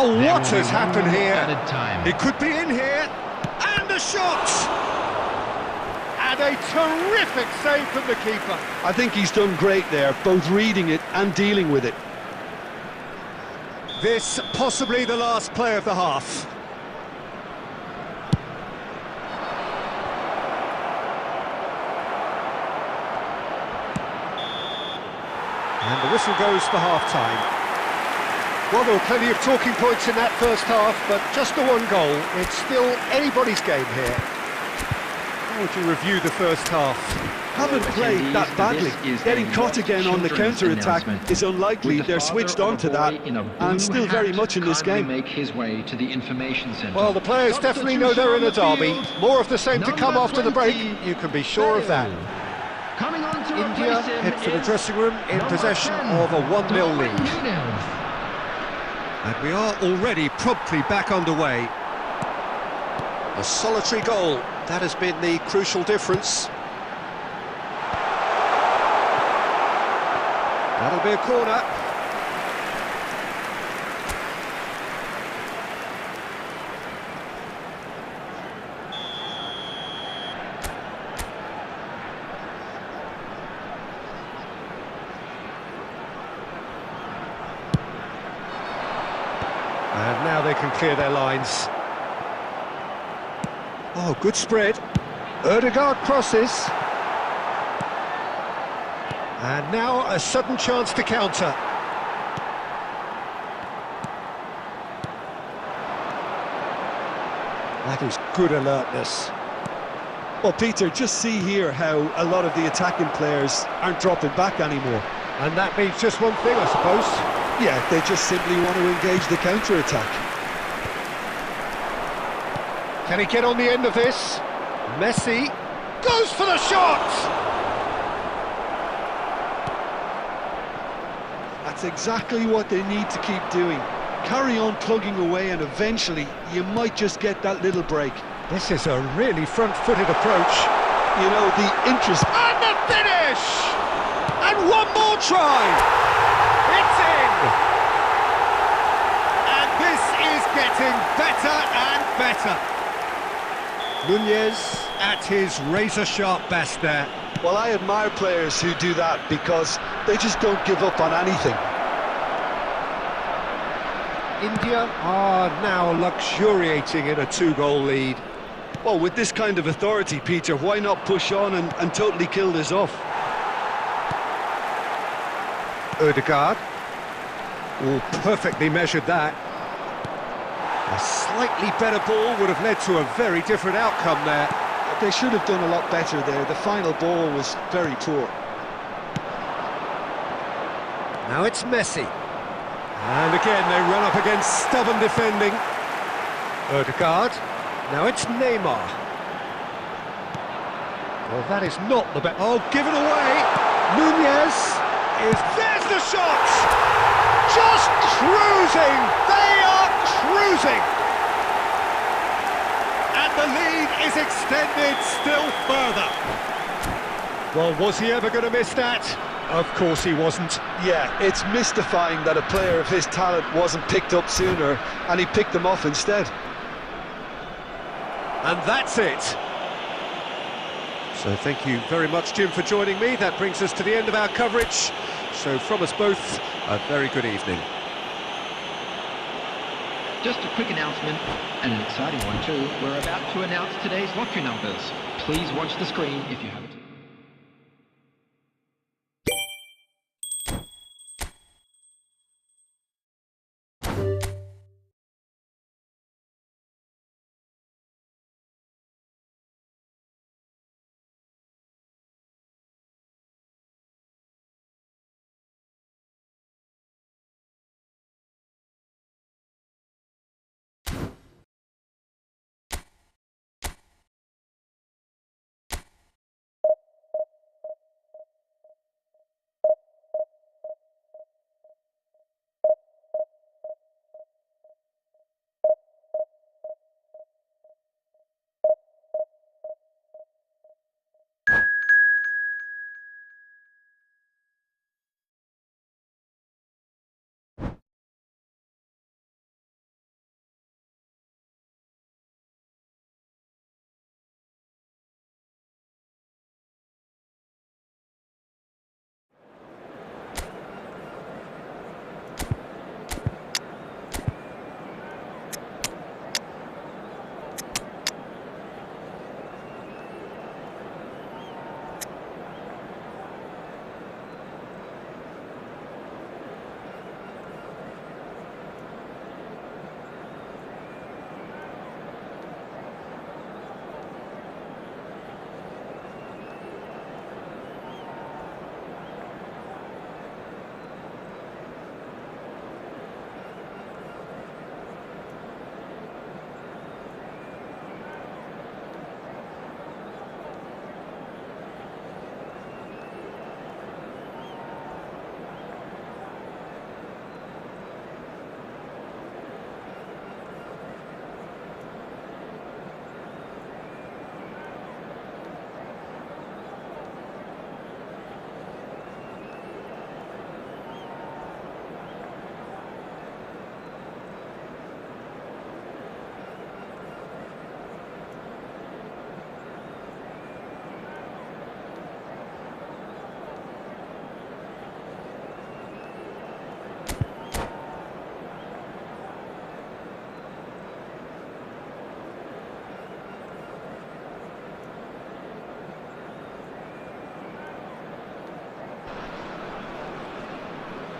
Oh, what has happened here? He could be in here, and the shot! And a terrific save from the keeper. I think he's done great there, both reading it and dealing with it. This possibly the last play of the half. And the whistle goes for half-time. Well, there were plenty of talking points in that first half, but just the one goal. It's still anybody's game here. How would you review the first half? Haven't played that badly. Getting caught again on the counter-attack is unlikely. They're switched on to that and still very much in this game. Make his way to the information centre. Well, the players definitely know they're in a derby. More of the same to come after the break, you can be sure of that. Coming on to India head for the dressing room in possession of a 1-0 lead. And we are already promptly back underway. A solitary goal, that has been the crucial difference. That'll be a corner. And now they can clear their lines. Oh, good spread. Ødegaard crosses. And now a sudden chance to counter. That is good alertness. Well, Peter, just see here how a lot of the attacking players aren't dropping back anymore. And that means just one thing, I suppose. Yeah, they just simply want to engage the counter-attack. Can he get on the end of this? Messi goes for the shot! That's exactly what they need to keep doing. Carry on plugging away and eventually you might just get that little break. This is a really front-footed approach. You know, the interest... And the finish! And one more try! It's in! And this is getting better and better. Nunez at his razor-sharp best there. Well, I admire players who do that because they just don't give up on anything. India are now luxuriating in a 2-goal lead. Well, with this kind of authority, Peter, why not push on and totally kill this off? Ødegaard. Oh, perfectly measured that. A slightly better ball would have led to a very different outcome there. They should have done a lot better there. The final ball was very poor. Now it's Messi. And again, they run up against stubborn defending. Ødegaard. Now it's Neymar. Well, that is not the best. Oh, given away. Nunez is... There's the shot! Just cruising! They are cruising! And the lead is extended still further. Well, was he ever going to miss that? Of course he wasn't. Yeah, it's mystifying that a player of his talent wasn't picked up sooner, and he picked them off instead. And that's it. So thank you very much, Jim, for joining me. That brings us to the end of our coverage. So from us both, a very good evening. Just a quick announcement, and an exciting one too. We're about to announce today's lottery numbers. Please watch the screen if you haven't.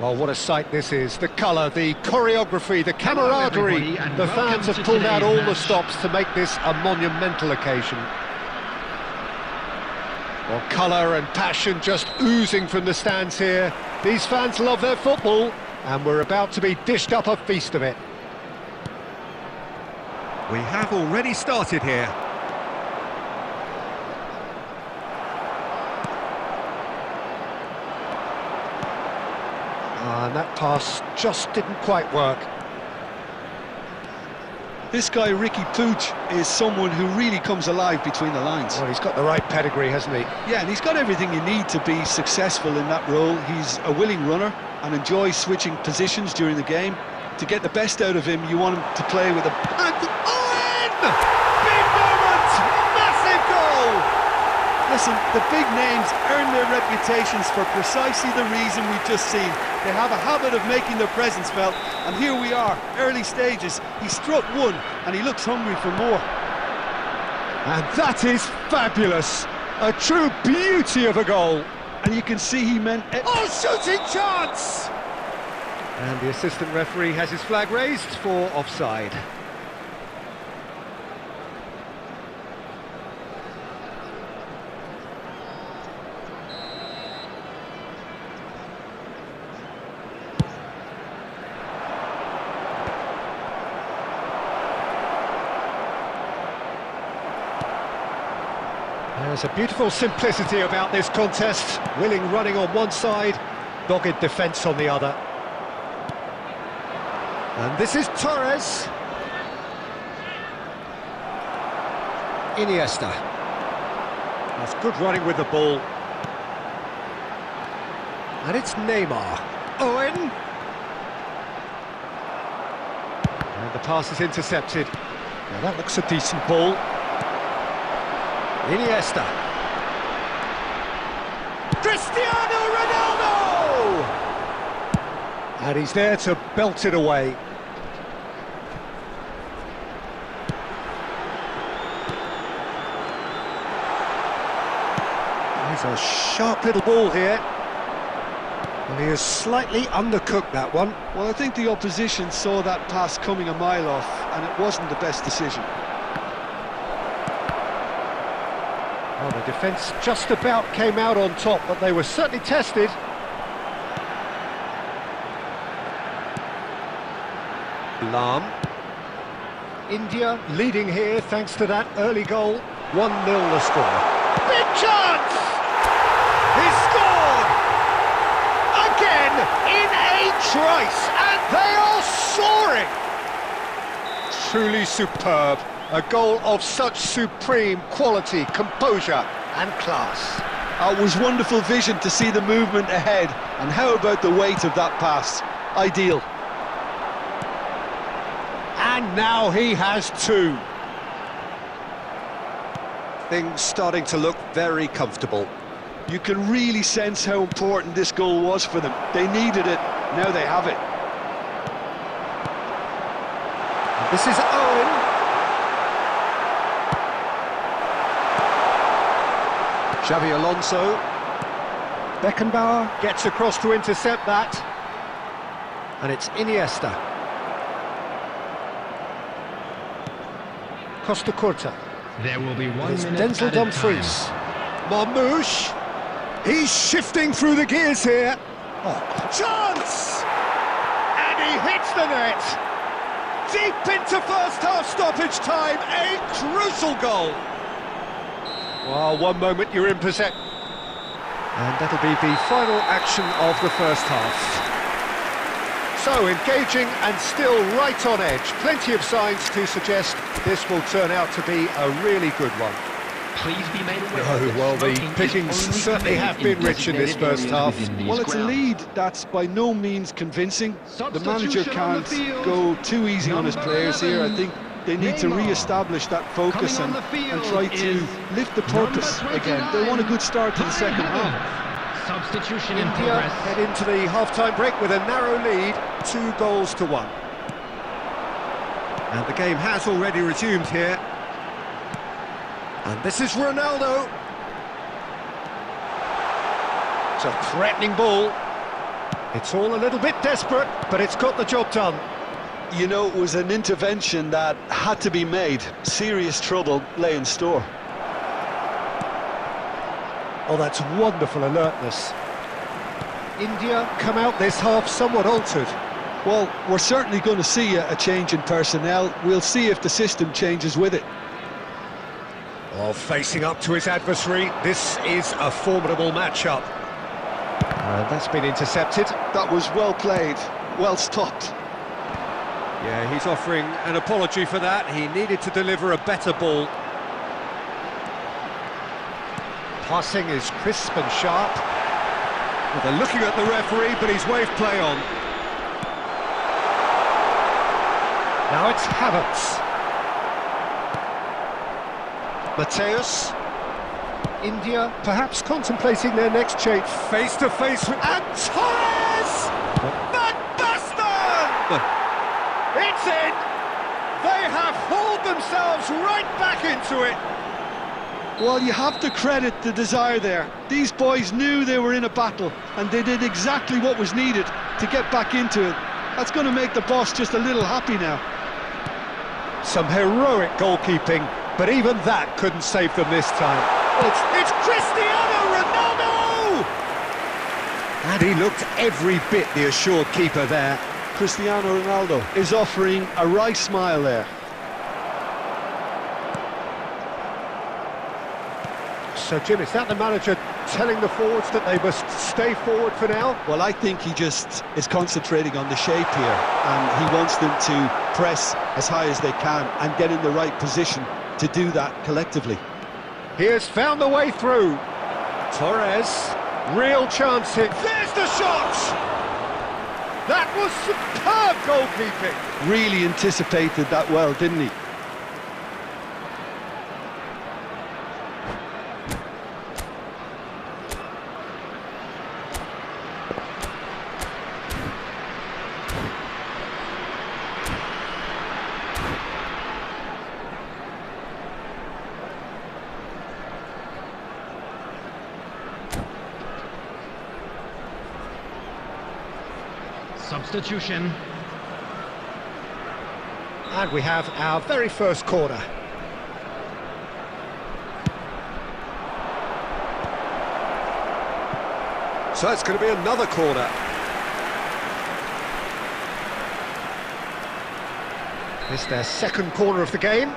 Well, what a sight this is. The colour, the choreography, the camaraderie. The fans have pulled out all the stops to make this a monumental occasion. Well, colour and passion just oozing from the stands here. These fans love their football, and we're about to be dished up a feast of it. We have already started here. And that pass just didn't quite work. This guy, Ricky Puig, is someone who really comes alive between the lines. Well, he's got the right pedigree, hasn't he? Yeah, and he's got everything you need to be successful in that role. He's a willing runner and enjoys switching positions during the game. To get the best out of him, you want him to play with a... Owen! Big moment! Massive goal! Listen, the big names earn their reputations for precisely the reason we've just seen. They have a habit of making their presence felt, and here we are, early stages. He struck one, and he looks hungry for more. And that is fabulous! A true beauty of a goal! And you can see he meant... Oh, shooting chance! And the assistant referee has his flag raised for offside. There's a beautiful simplicity about this contest. Willing running on one side, dogged defence on the other. And this is Torres. Iniesta. That's good running with the ball. And it's Neymar. Owen. And the pass is intercepted. Now that looks a decent ball. Iniesta. Cristiano Ronaldo! And he's there to belt it away. There's a sharp little ball here. And he has slightly undercooked that one. Well, I think the opposition saw that pass coming a mile off, and it wasn't the best decision. Well, the defence just about came out on top, but they were certainly tested. Lam. India leading here thanks to that early goal. 1-0 the score. Big chance! He scored! Again in a trice, and they are soaring! Truly superb. A goal of such supreme quality, composure and class. It was wonderful vision to see the movement ahead, and how about the weight of that pass? Ideal. And now he has two. Things starting to look very comfortable. You can really sense how important this goal was for them. They needed it, now they have it. And this is Owen. Xavi Alonso. Beckenbauer gets across to intercept that. And it's Iniesta. Costa Curta. There will be 1 It's minute Denzel added Dumfries. time. Marmouche. He's shifting through the gears here. Oh, chance! And he hits the net. Deep into first half stoppage time. A crucial goal. Well, one moment you're in possession. And that'll be the final action of the first half. So engaging and still right on edge. Plenty of signs to suggest this will turn out to be a really good one. Please be made aware. Oh, well, the smoking is pickings only certainly permitted have been in rich in this designated first areas half. within these Well, it's a grounds. lead that's by no means convincing. The manager Substitution on the can't field. go too easy on his Number players here. I 11, think they need to Neymar. re-establish that focus Coming on and, the field try to is lift the purpose number again. They want a good start to the second half. Substitution in India progress. head into the half-time break with a narrow lead, 2-1. And the game has already resumed here. And this is Ronaldo. It's a threatening ball. It's all a little bit desperate, but it's got the job done. You know, it was an intervention that had to be made. Serious trouble lay in store. Oh, that's wonderful alertness. India come out this half somewhat altered. Well, we're certainly going to see a change in personnel. We'll see if the system changes with it. Oh, facing up to his adversary, this is a formidable matchup. And that's been intercepted. That was well played, well stopped. Yeah, he's offering an apology for that. He needed to deliver a better ball. Passing is crisp and sharp. Well, they're looking at the referee, but he's waved play on. Now it's Havertz. Mateus. India perhaps contemplating their next change. Face to face with... And Torres! Van Basten! It's in! They have hauled themselves right back into it. Well, you have to credit the desire there. These boys knew they were in a battle, and they did exactly what was needed to get back into it. That's going to make the boss just a little happy now. Some heroic goalkeeping, but even that couldn't save them this time. It's Cristiano Ronaldo! And he looked every bit the assured keeper there. Cristiano Ronaldo is offering a wry smile there. So, Jim, is that the manager telling the forwards that they must stay forward for now? Well, I think he just is concentrating on the shape here, and he wants them to press as high as they can and get in the right position to do that collectively. He has found the way through. Torres, real chance here. There's the shot! That was superb goalkeeping. Really anticipated that well, didn't he? Substitution. And we have our very first corner. So it's going to be another corner. It's their second corner of the game.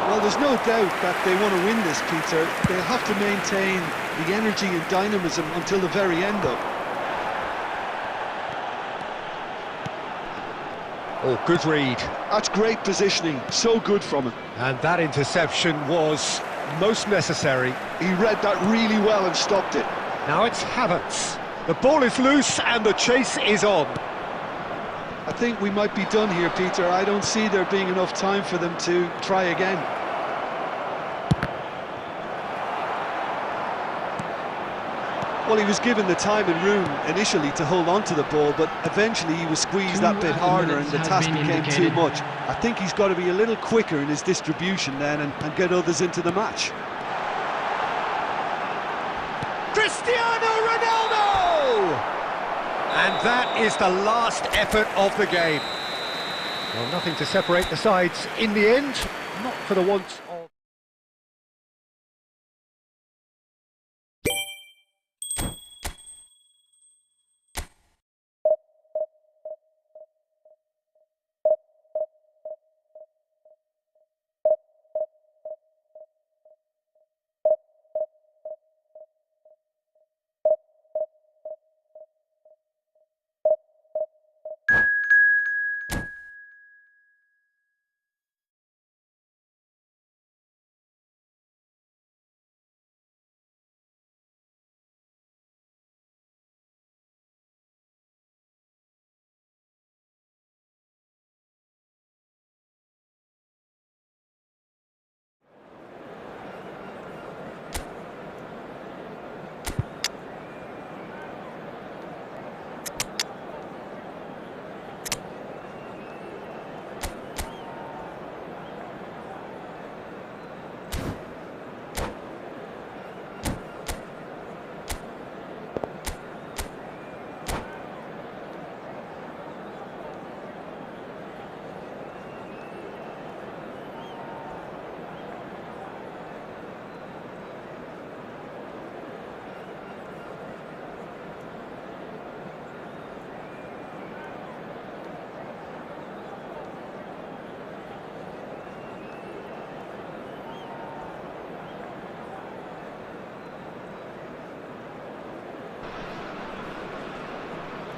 Well, there's no doubt that they want to win this, Peter. They'll have to maintain the energy and dynamism until the very end, though. Oh, good read. That's great positioning, so good from him. And that interception was most necessary. He read that really well and stopped it. Now it's Havertz. The ball is loose and the chase is on. I think we might be done here, Peter. I don't see there being enough time for them to try again. Well, he was given the time and room initially to hold on to the ball, but eventually he was squeezed that bit harder and the task became too much. I think he's got to be a little quicker in his distribution then and get others into the match. Cristiano Ronaldo! And that is the last effort of the game. Well, nothing to separate the sides in the end, not for the want of...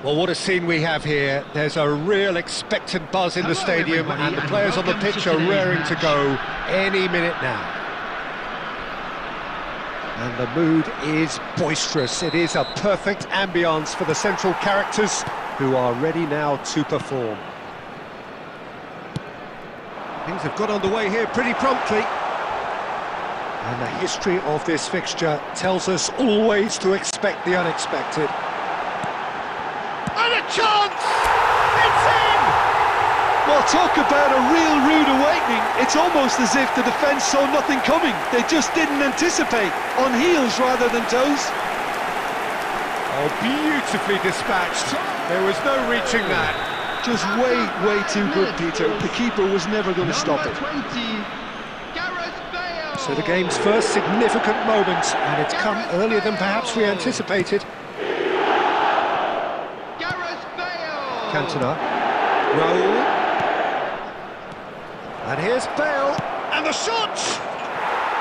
Well, what a scene we have here. There's a real expectant buzz in the stadium, and the players on the pitch are raring to go any minute now. And the mood is boisterous. It is a perfect ambience for the central characters who are ready now to perform. Things have got underway here pretty promptly. And the history of this fixture tells us always to expect the unexpected. And a chance! It's in! Well, talk about a real rude awakening. It's almost as if the defence saw nothing coming. They just didn't anticipate, on heels rather than toes. Oh, beautifully dispatched. There was no reaching that. Just way too good, Peter. The keeper was never going to stop it. So the game's first significant moment, and it's come earlier than perhaps we anticipated. Cantona, Raul, and here's Bale, and the shot!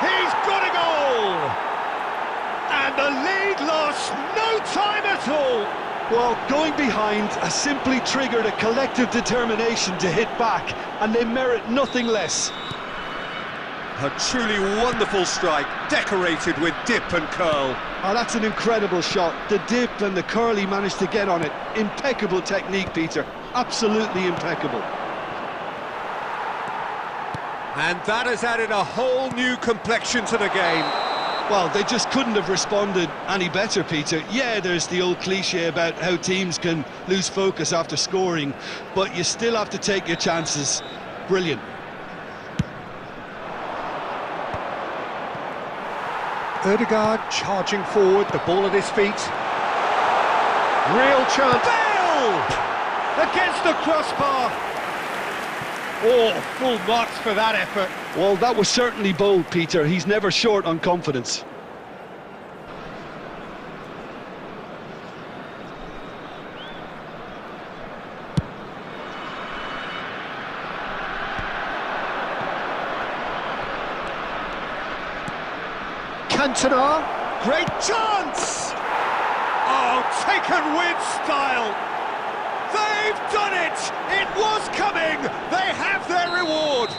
He's got a goal! And the lead lost no time at all! Well, going behind has simply triggered a collective determination to hit back, and they merit nothing less. A truly wonderful strike, decorated with dip and curl. Oh, that's an incredible shot. The dip and the curl he managed to get on it. Impeccable technique, Peter. Absolutely impeccable. And that has added a whole new complexion to the game. Well, they just couldn't have responded any better, Peter. Yeah, there's the old cliche about how teams can lose focus after scoring, but you still have to take your chances. Brilliant. Ødegaard charging forward, the ball at his feet. Real chance. Bale! Against the crossbar. Oh, full marks for that effort. Well, that was certainly bold, Peter. He's never short on confidence. Cantona, great chance! Oh, taken with style! They've done it! It was coming! They have their reward!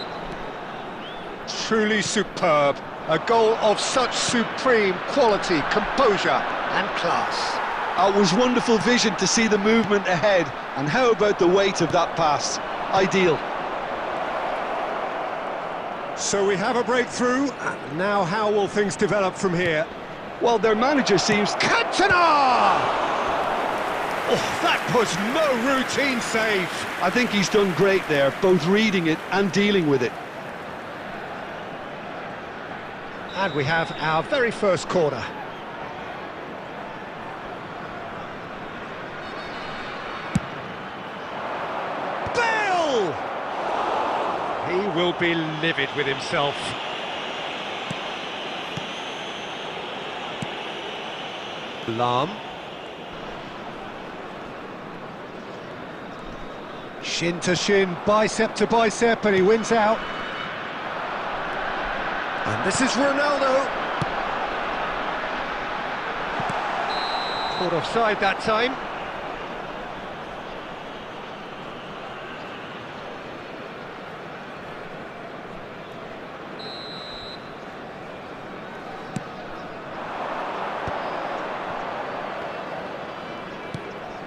Truly superb. A goal of such supreme quality, composure and class. It was wonderful vision to see the movement ahead. And how about the weight of that pass? Ideal. So we have a breakthrough. Now how will things develop from here? Well, their manager seems... Cantona! Oh, that was no routine save. I think he's done great there, both reading it and dealing with it. And we have our very first corner. Bale! He will be livid with himself. Lahm. Shin to shin, bicep to bicep, and he wins out. And this is Ronaldo. Caught offside that time.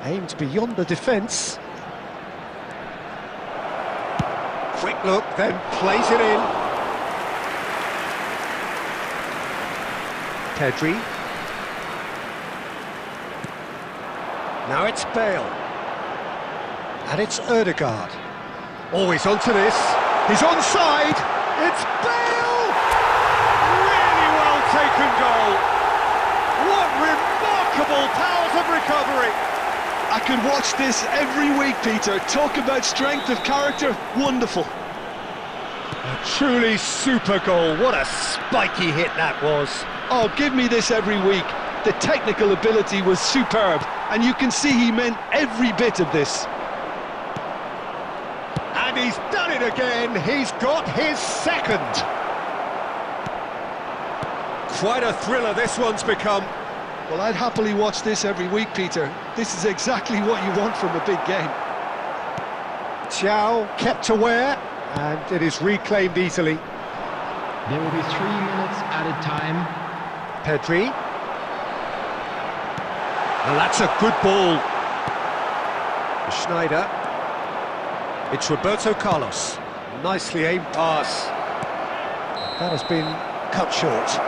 Aimed beyond the defence. Quick look, then plays it in. Pedri. Now it's Bale. And it's Ødegaard. Oh, he's onto this. He's onside. It's Bale! Really well taken goal. What remarkable powers of recovery. I could watch this every week, Peter. Talk about strength of character. Wonderful. A truly super goal. What a spiky hit that was. Oh, give me this every week. The technical ability was superb, and you can see he meant every bit of this. And he's done it again. He's got his second. Quite a thriller this one's become. Well, I'd happily watch this every week, Peter. This is exactly what you want from a big game. Chow kept aware, and it is reclaimed easily. There will be 3 minutes added time. Pedri. And that's a good ball. Schneider. It's Roberto Carlos. Nicely aimed pass. That has been cut short.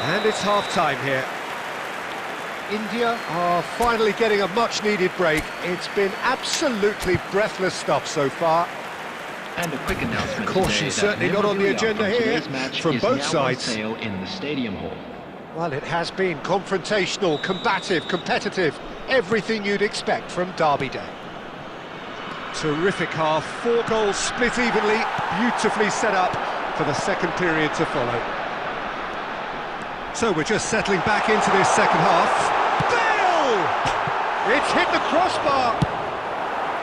And it's half-time here. India are finally getting a much-needed break. It's been absolutely breathless stuff so far. And a quick announcement. Caution certainly not on the agenda here from both sides. In the stadium hall. Well, it has been confrontational, combative, competitive, everything you'd expect from Derby Day. Terrific half, 4 goals split evenly, beautifully set up for the second period to follow. So we're just settling back into this second half. Bale! It's hit the crossbar!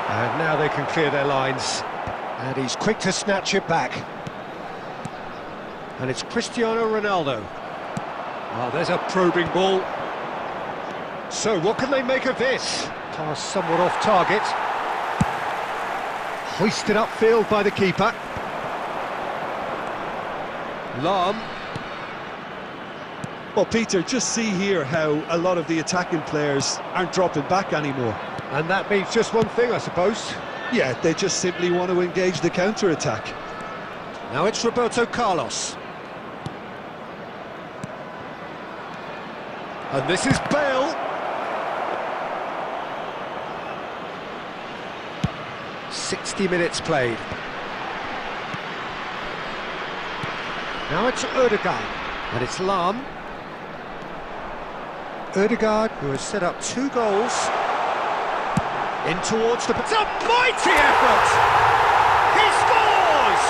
And now they can clear their lines. And he's quick to snatch it back. And it's Cristiano Ronaldo. Oh, there's a probing ball. So what can they make of this? Pass somewhat off target. Hoisted upfield by the keeper. Lahm. Well, Peter, just see here how a lot of the attacking players aren't dropping back anymore. And that means just one thing, I suppose. Yeah, they just simply want to engage the counter-attack. Now it's Roberto Carlos. And this is Bale. "60 minutes played. Now it's Ødegaard, and it's Lahm. Ødegaard, who has set up 2 goals. In towards the... It's a mighty effort! He scores!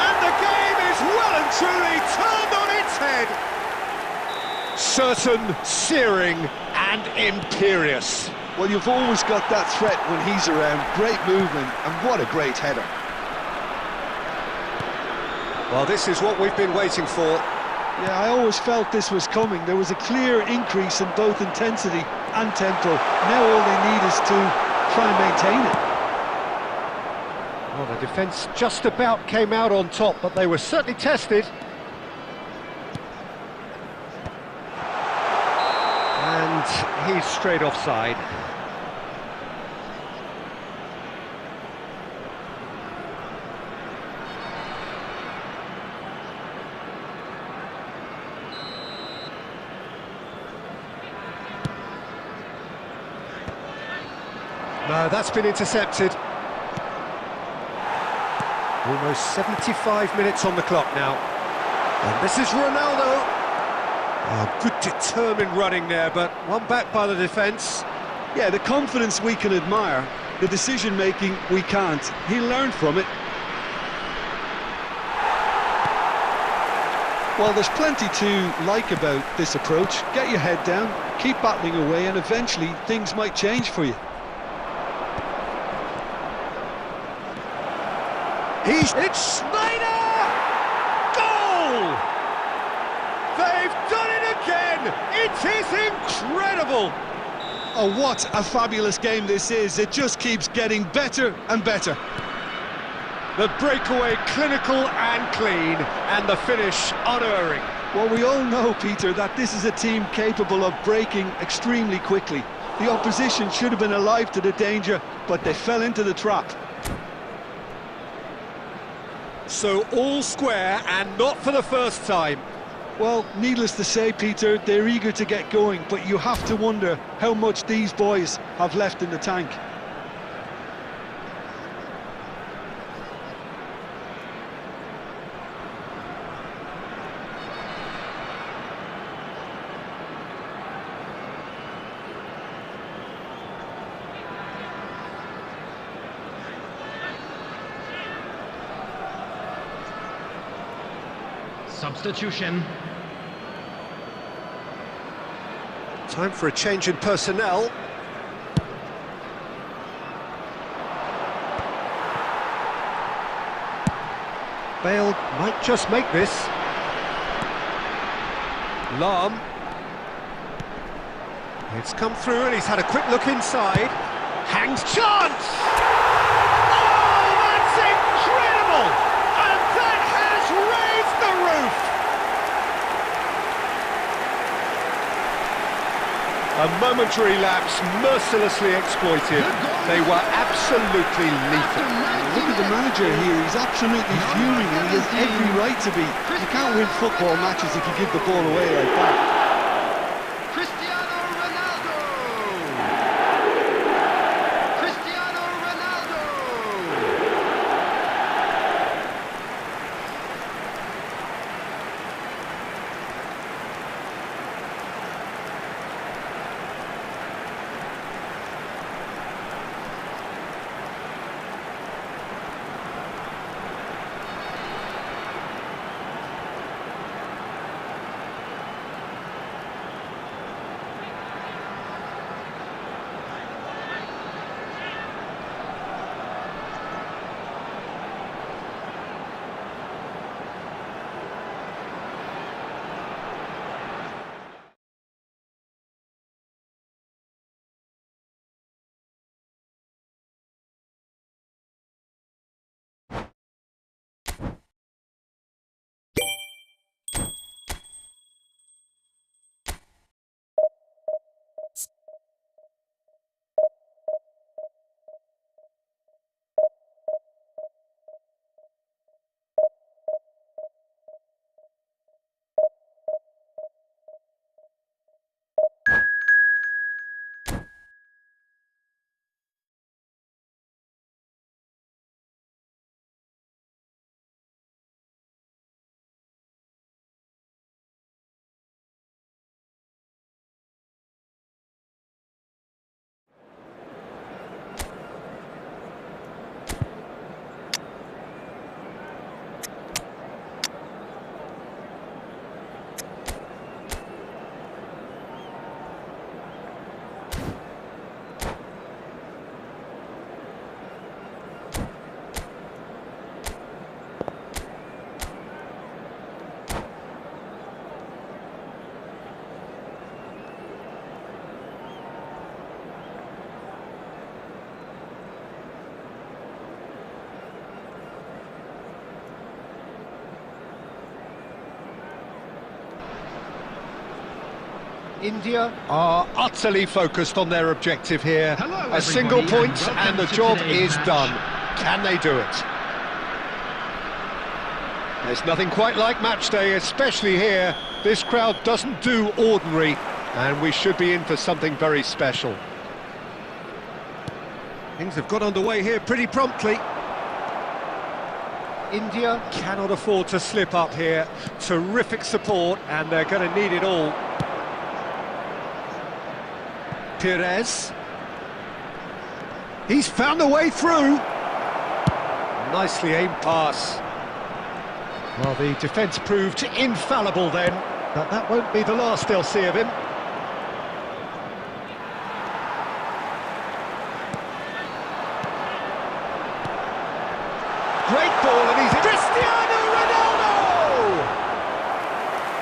And the game is well and truly turned on its head. Certain, searing and imperious. Well, you've always got that threat when he's around. Great movement, and what a great header. Well, this is what we've been waiting for. Yeah, I always felt this was coming. There was a clear increase in both intensity and tempo. Now all they need is to try and maintain it. Well, the defence just about came out on top, but they were certainly tested. And he's straight offside. No, that's been intercepted. Almost 75 minutes on the clock now. And this is Ronaldo. Oh, good determined running there, but one back by the defence. Yeah, the confidence we can admire, the decision-making we can't. He learned from it. Well, there's plenty to like about this approach. Get your head down, keep battling away, and eventually things might change for you. It's Schneider! Goal! They've done it again! It is incredible! Oh, what a fabulous game this is. It just keeps getting better and better. The breakaway clinical and clean, and the finish unerring. Well, we all know, Peter, that this is a team capable of breaking extremely quickly. The opposition should have been alive to the danger, but they fell into the trap. So all square, and not for the first time. Well, needless to say, Peter, they're eager to get going, but you have to wonder how much these boys have left in the tank. Substitution. Time for a change in personnel. Bale might just make this. Lahm. It's come through and he's had a quick look inside. Hangs chance! Oh, that's incredible! And that has raised the roof! A momentary lapse mercilessly exploited. They were absolutely lethal. Look at the manager here, he's absolutely fuming and he has every right to be. You can't win football matches if you give the ball away like that. India are utterly focused on their objective here. Hello, a single everybody, point and and the welcome to job today's is match. done. Can they do it? There's nothing quite like match day, especially here. This crowd doesn't do ordinary, and we should be in for something very special. Things have got underway here pretty promptly. India cannot afford to slip up here. Terrific support, and they're going to need it all. Perez. He's found a way through. Nicely aimed pass. Well, the defence proved infallible then, but that won't be the last they'll see of him. Great ball, and he's Cristiano Ronaldo!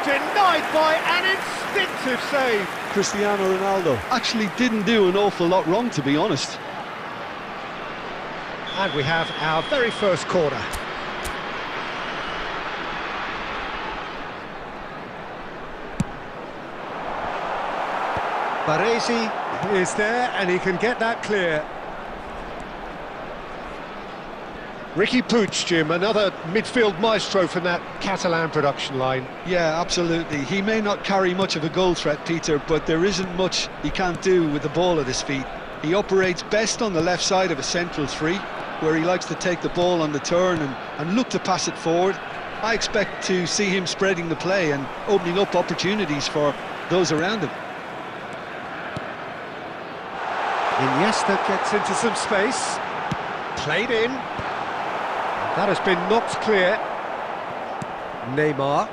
Denied by an instinctive save. Cristiano Ronaldo actually didn't do an awful lot wrong, to be honest. And we have our very first corner. Baresi is there, and he can get that clear. Ricky Puig, Jim, another midfield maestro from that Catalan production line. Yeah, absolutely. He may not carry much of a goal threat, Peter, but there isn't much he can't do with the ball at his feet. He operates best on the left side of a central three, where he likes to take the ball on the turn and look to pass it forward. I expect to see him spreading the play and opening up opportunities for those around him. Iniesta gets into some space. Played in. That has been knocked clear. Neymar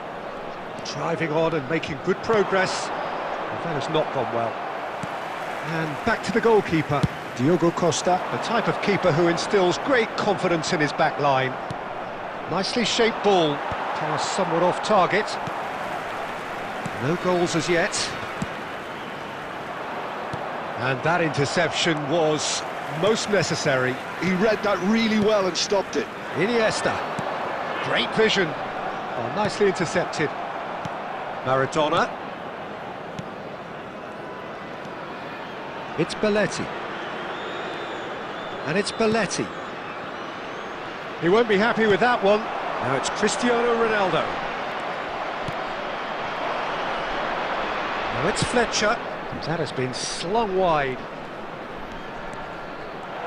driving on and making good progress. And that has not gone well. And back to the goalkeeper, Diogo Costa, the type of keeper who instills great confidence in his back line. Nicely shaped ball, pass somewhat off target. No goals as yet. And that interception was most necessary. He read that really well and stopped it. Iniesta. Great vision. Oh, nicely intercepted. Maradona. It's Belletti. And it's Belletti. He won't be happy with that one. Now it's Cristiano Ronaldo. Now it's Fletcher. That has been slung wide.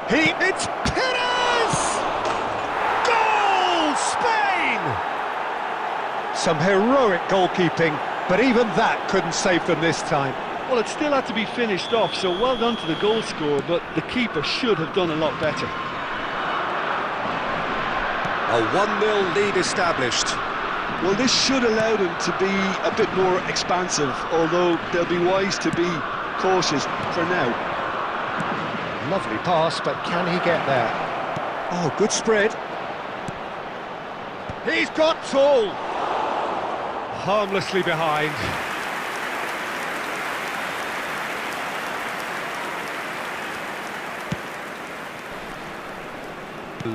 It's Perez! Goal! Spain! Some heroic goalkeeping, but even that couldn't save them this time. Well, it still had to be finished off, so well done to the goal scorer, but the keeper should have done a lot better. A 1-0 lead established. Well, this should allow them to be a bit more expansive, although they'll be wise to be cautious for now. Lovely pass, but can he get there? Oh, good spread. He's got tall. Harmlessly behind.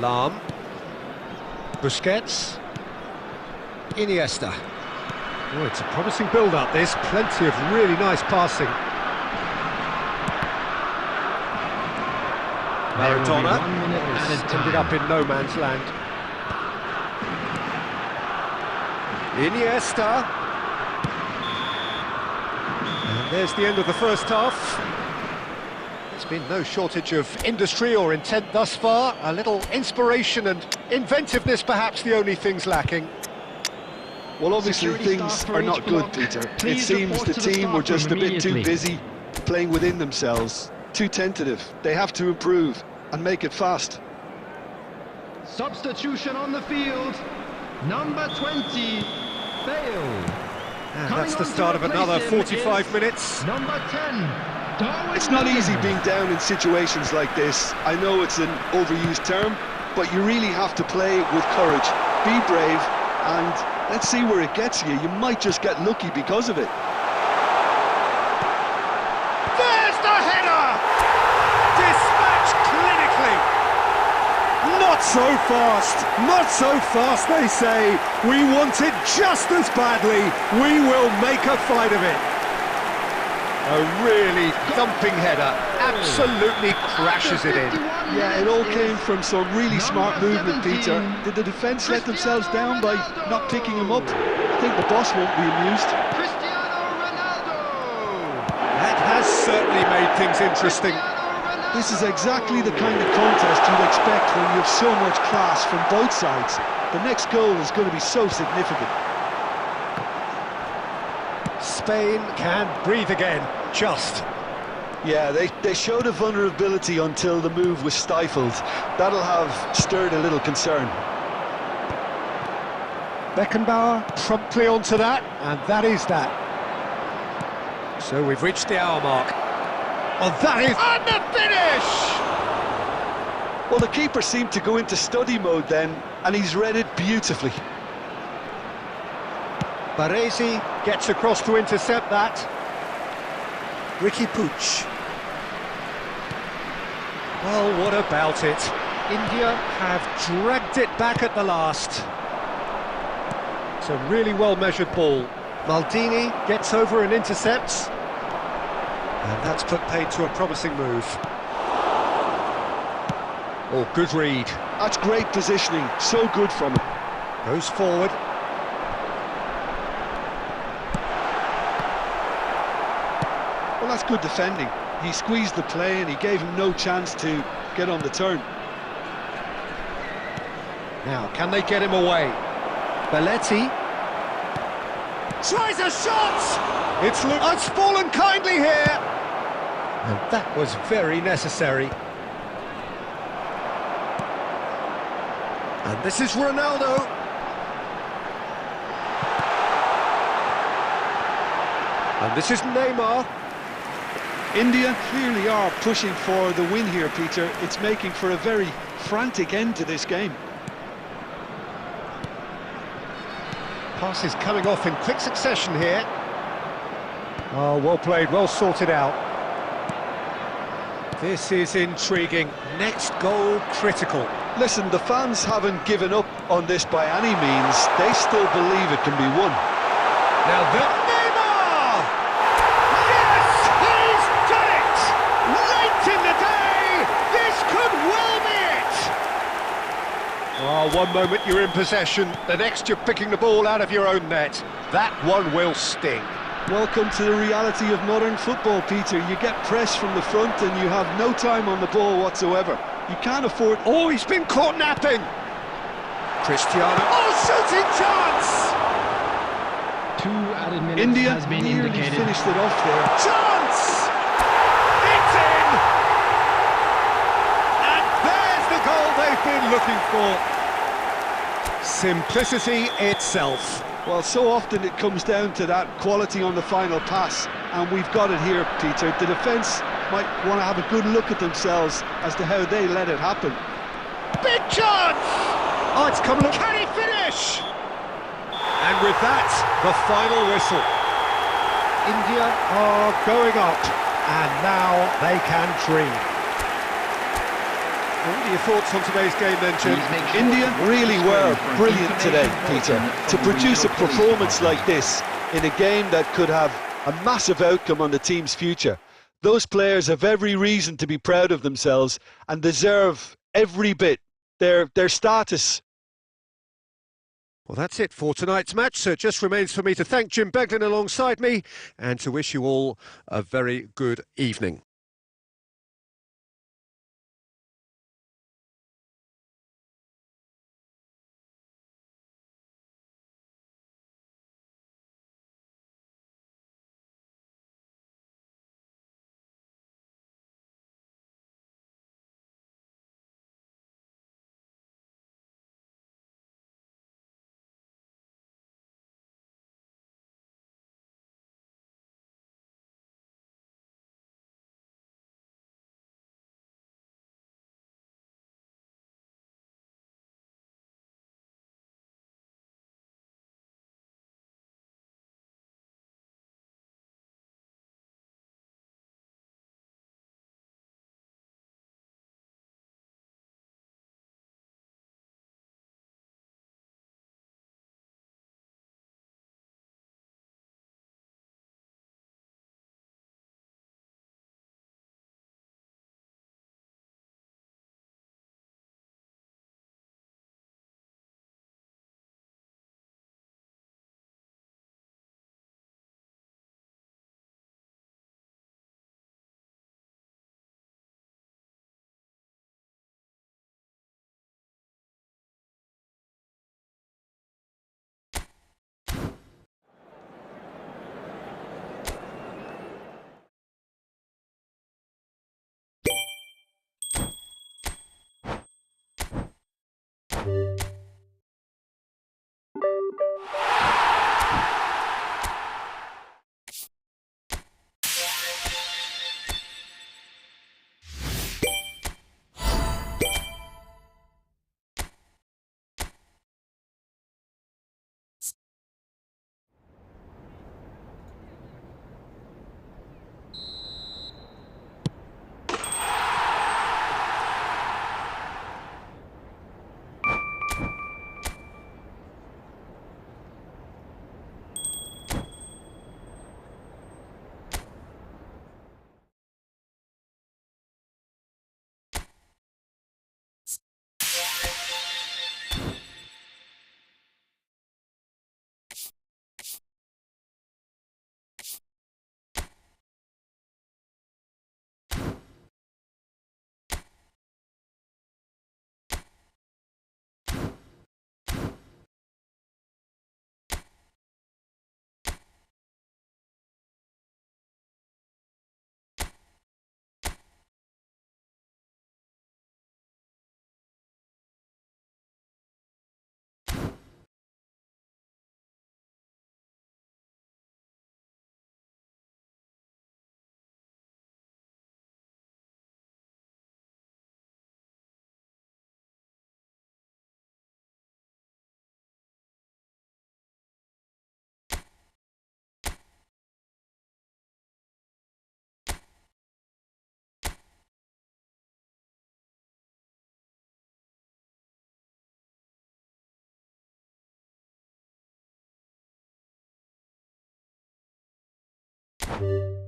Lahm. Busquets. Iniesta. Oh, it's a promising build-up, this. Plenty of really nice passing. Maradona. He's ended up in no man's land. Iniesta. And there's the end of the first half. There's been no shortage of industry or intent thus far. A little inspiration and inventiveness, perhaps the only things lacking. Well, obviously things are not good, Peter. It seems the team were just a bit too busy playing within themselves, too tentative. They have to improve and make it fast. Substitution on the field. Number 20, Bale. And that's the start of another 45 minutes. Number 10, It's not easy being down in situations like this. I know it's an overused term, but you really have to play with courage. Be brave, and let's see where it gets you. You might just get lucky because of it. There's the header! Dispatched clinically. Not so fast, they say. We want it just as badly. We will make a fight of it. A really thumping header, absolutely crashes it in. Yeah, it all came from some really smart movement, Peter. Did the defence let themselves down by not picking him up? I think the boss won't be amused. Cristiano Ronaldo. That has certainly made things interesting. This is exactly the kind of contest you'd expect when you have so much class from both sides. The next goal is going to be so significant. Spain can breathe again, just. Yeah, they showed a vulnerability until the move was stifled. That'll have stirred a little concern. Beckenbauer promptly onto that, and that is that. So we've reached the hour mark. Oh, that is... And the finish! Well, the keeper seemed to go into study mode then, and he's read it beautifully. Baresi gets across to intercept that. Ricky Puig. Well, what about it? India have dragged it back at the last. It's a really well-measured ball. Maldini gets over and intercepts. And that's put paid to a promising move. Oh, good read. That's great positioning, so good from him. Goes forward. Well, that's good defending. He squeezed the play and he gave him no chance to get on the turn. Now, can they get him away? Belletti tries a shot! It's fallen kindly here! And that was very necessary. And this is Ronaldo. And this is Neymar. India clearly are pushing for the win here, Peter. It's making for a very frantic end to this game. Passes coming off in quick succession here. Oh, well played, well sorted out. This is intriguing. Next goal critical. Listen, the fans haven't given up on this by any means. They still believe it can be won. Now Neymar! Yes, he's done it! Late in the day, this could well be it! Oh, one moment you're in possession, the next you're picking the ball out of your own net. That one will sting. Welcome to the reality of modern football, Peter. You get pressed from the front and you have no time on the ball whatsoever. You can't afford... Oh, he's been caught napping! Cristiano, oh, shooting chance! 2 added minutes India has been nearly indicated. finished it off there. Chance! It's in! And there's the goal they've been looking for. Simplicity itself. Well, so often it comes down to that quality on the final pass, and we've got it here, Peter. The defence might want to have a good look at themselves as to how they let it happen. Big chance! Oh, it's coming. Can he finish? And with that, the final whistle. India are going up, and now they can dream. What are your thoughts on today's game then, Jim? India really were brilliant today, Peter. To produce a performance like this in a game that could have a massive outcome on the team's future. Those players have every reason to be proud of themselves and deserve every bit their status. Well, that's it for tonight's match, so it just remains for me to thank Jim Beglin alongside me and to wish you all a very good evening. you.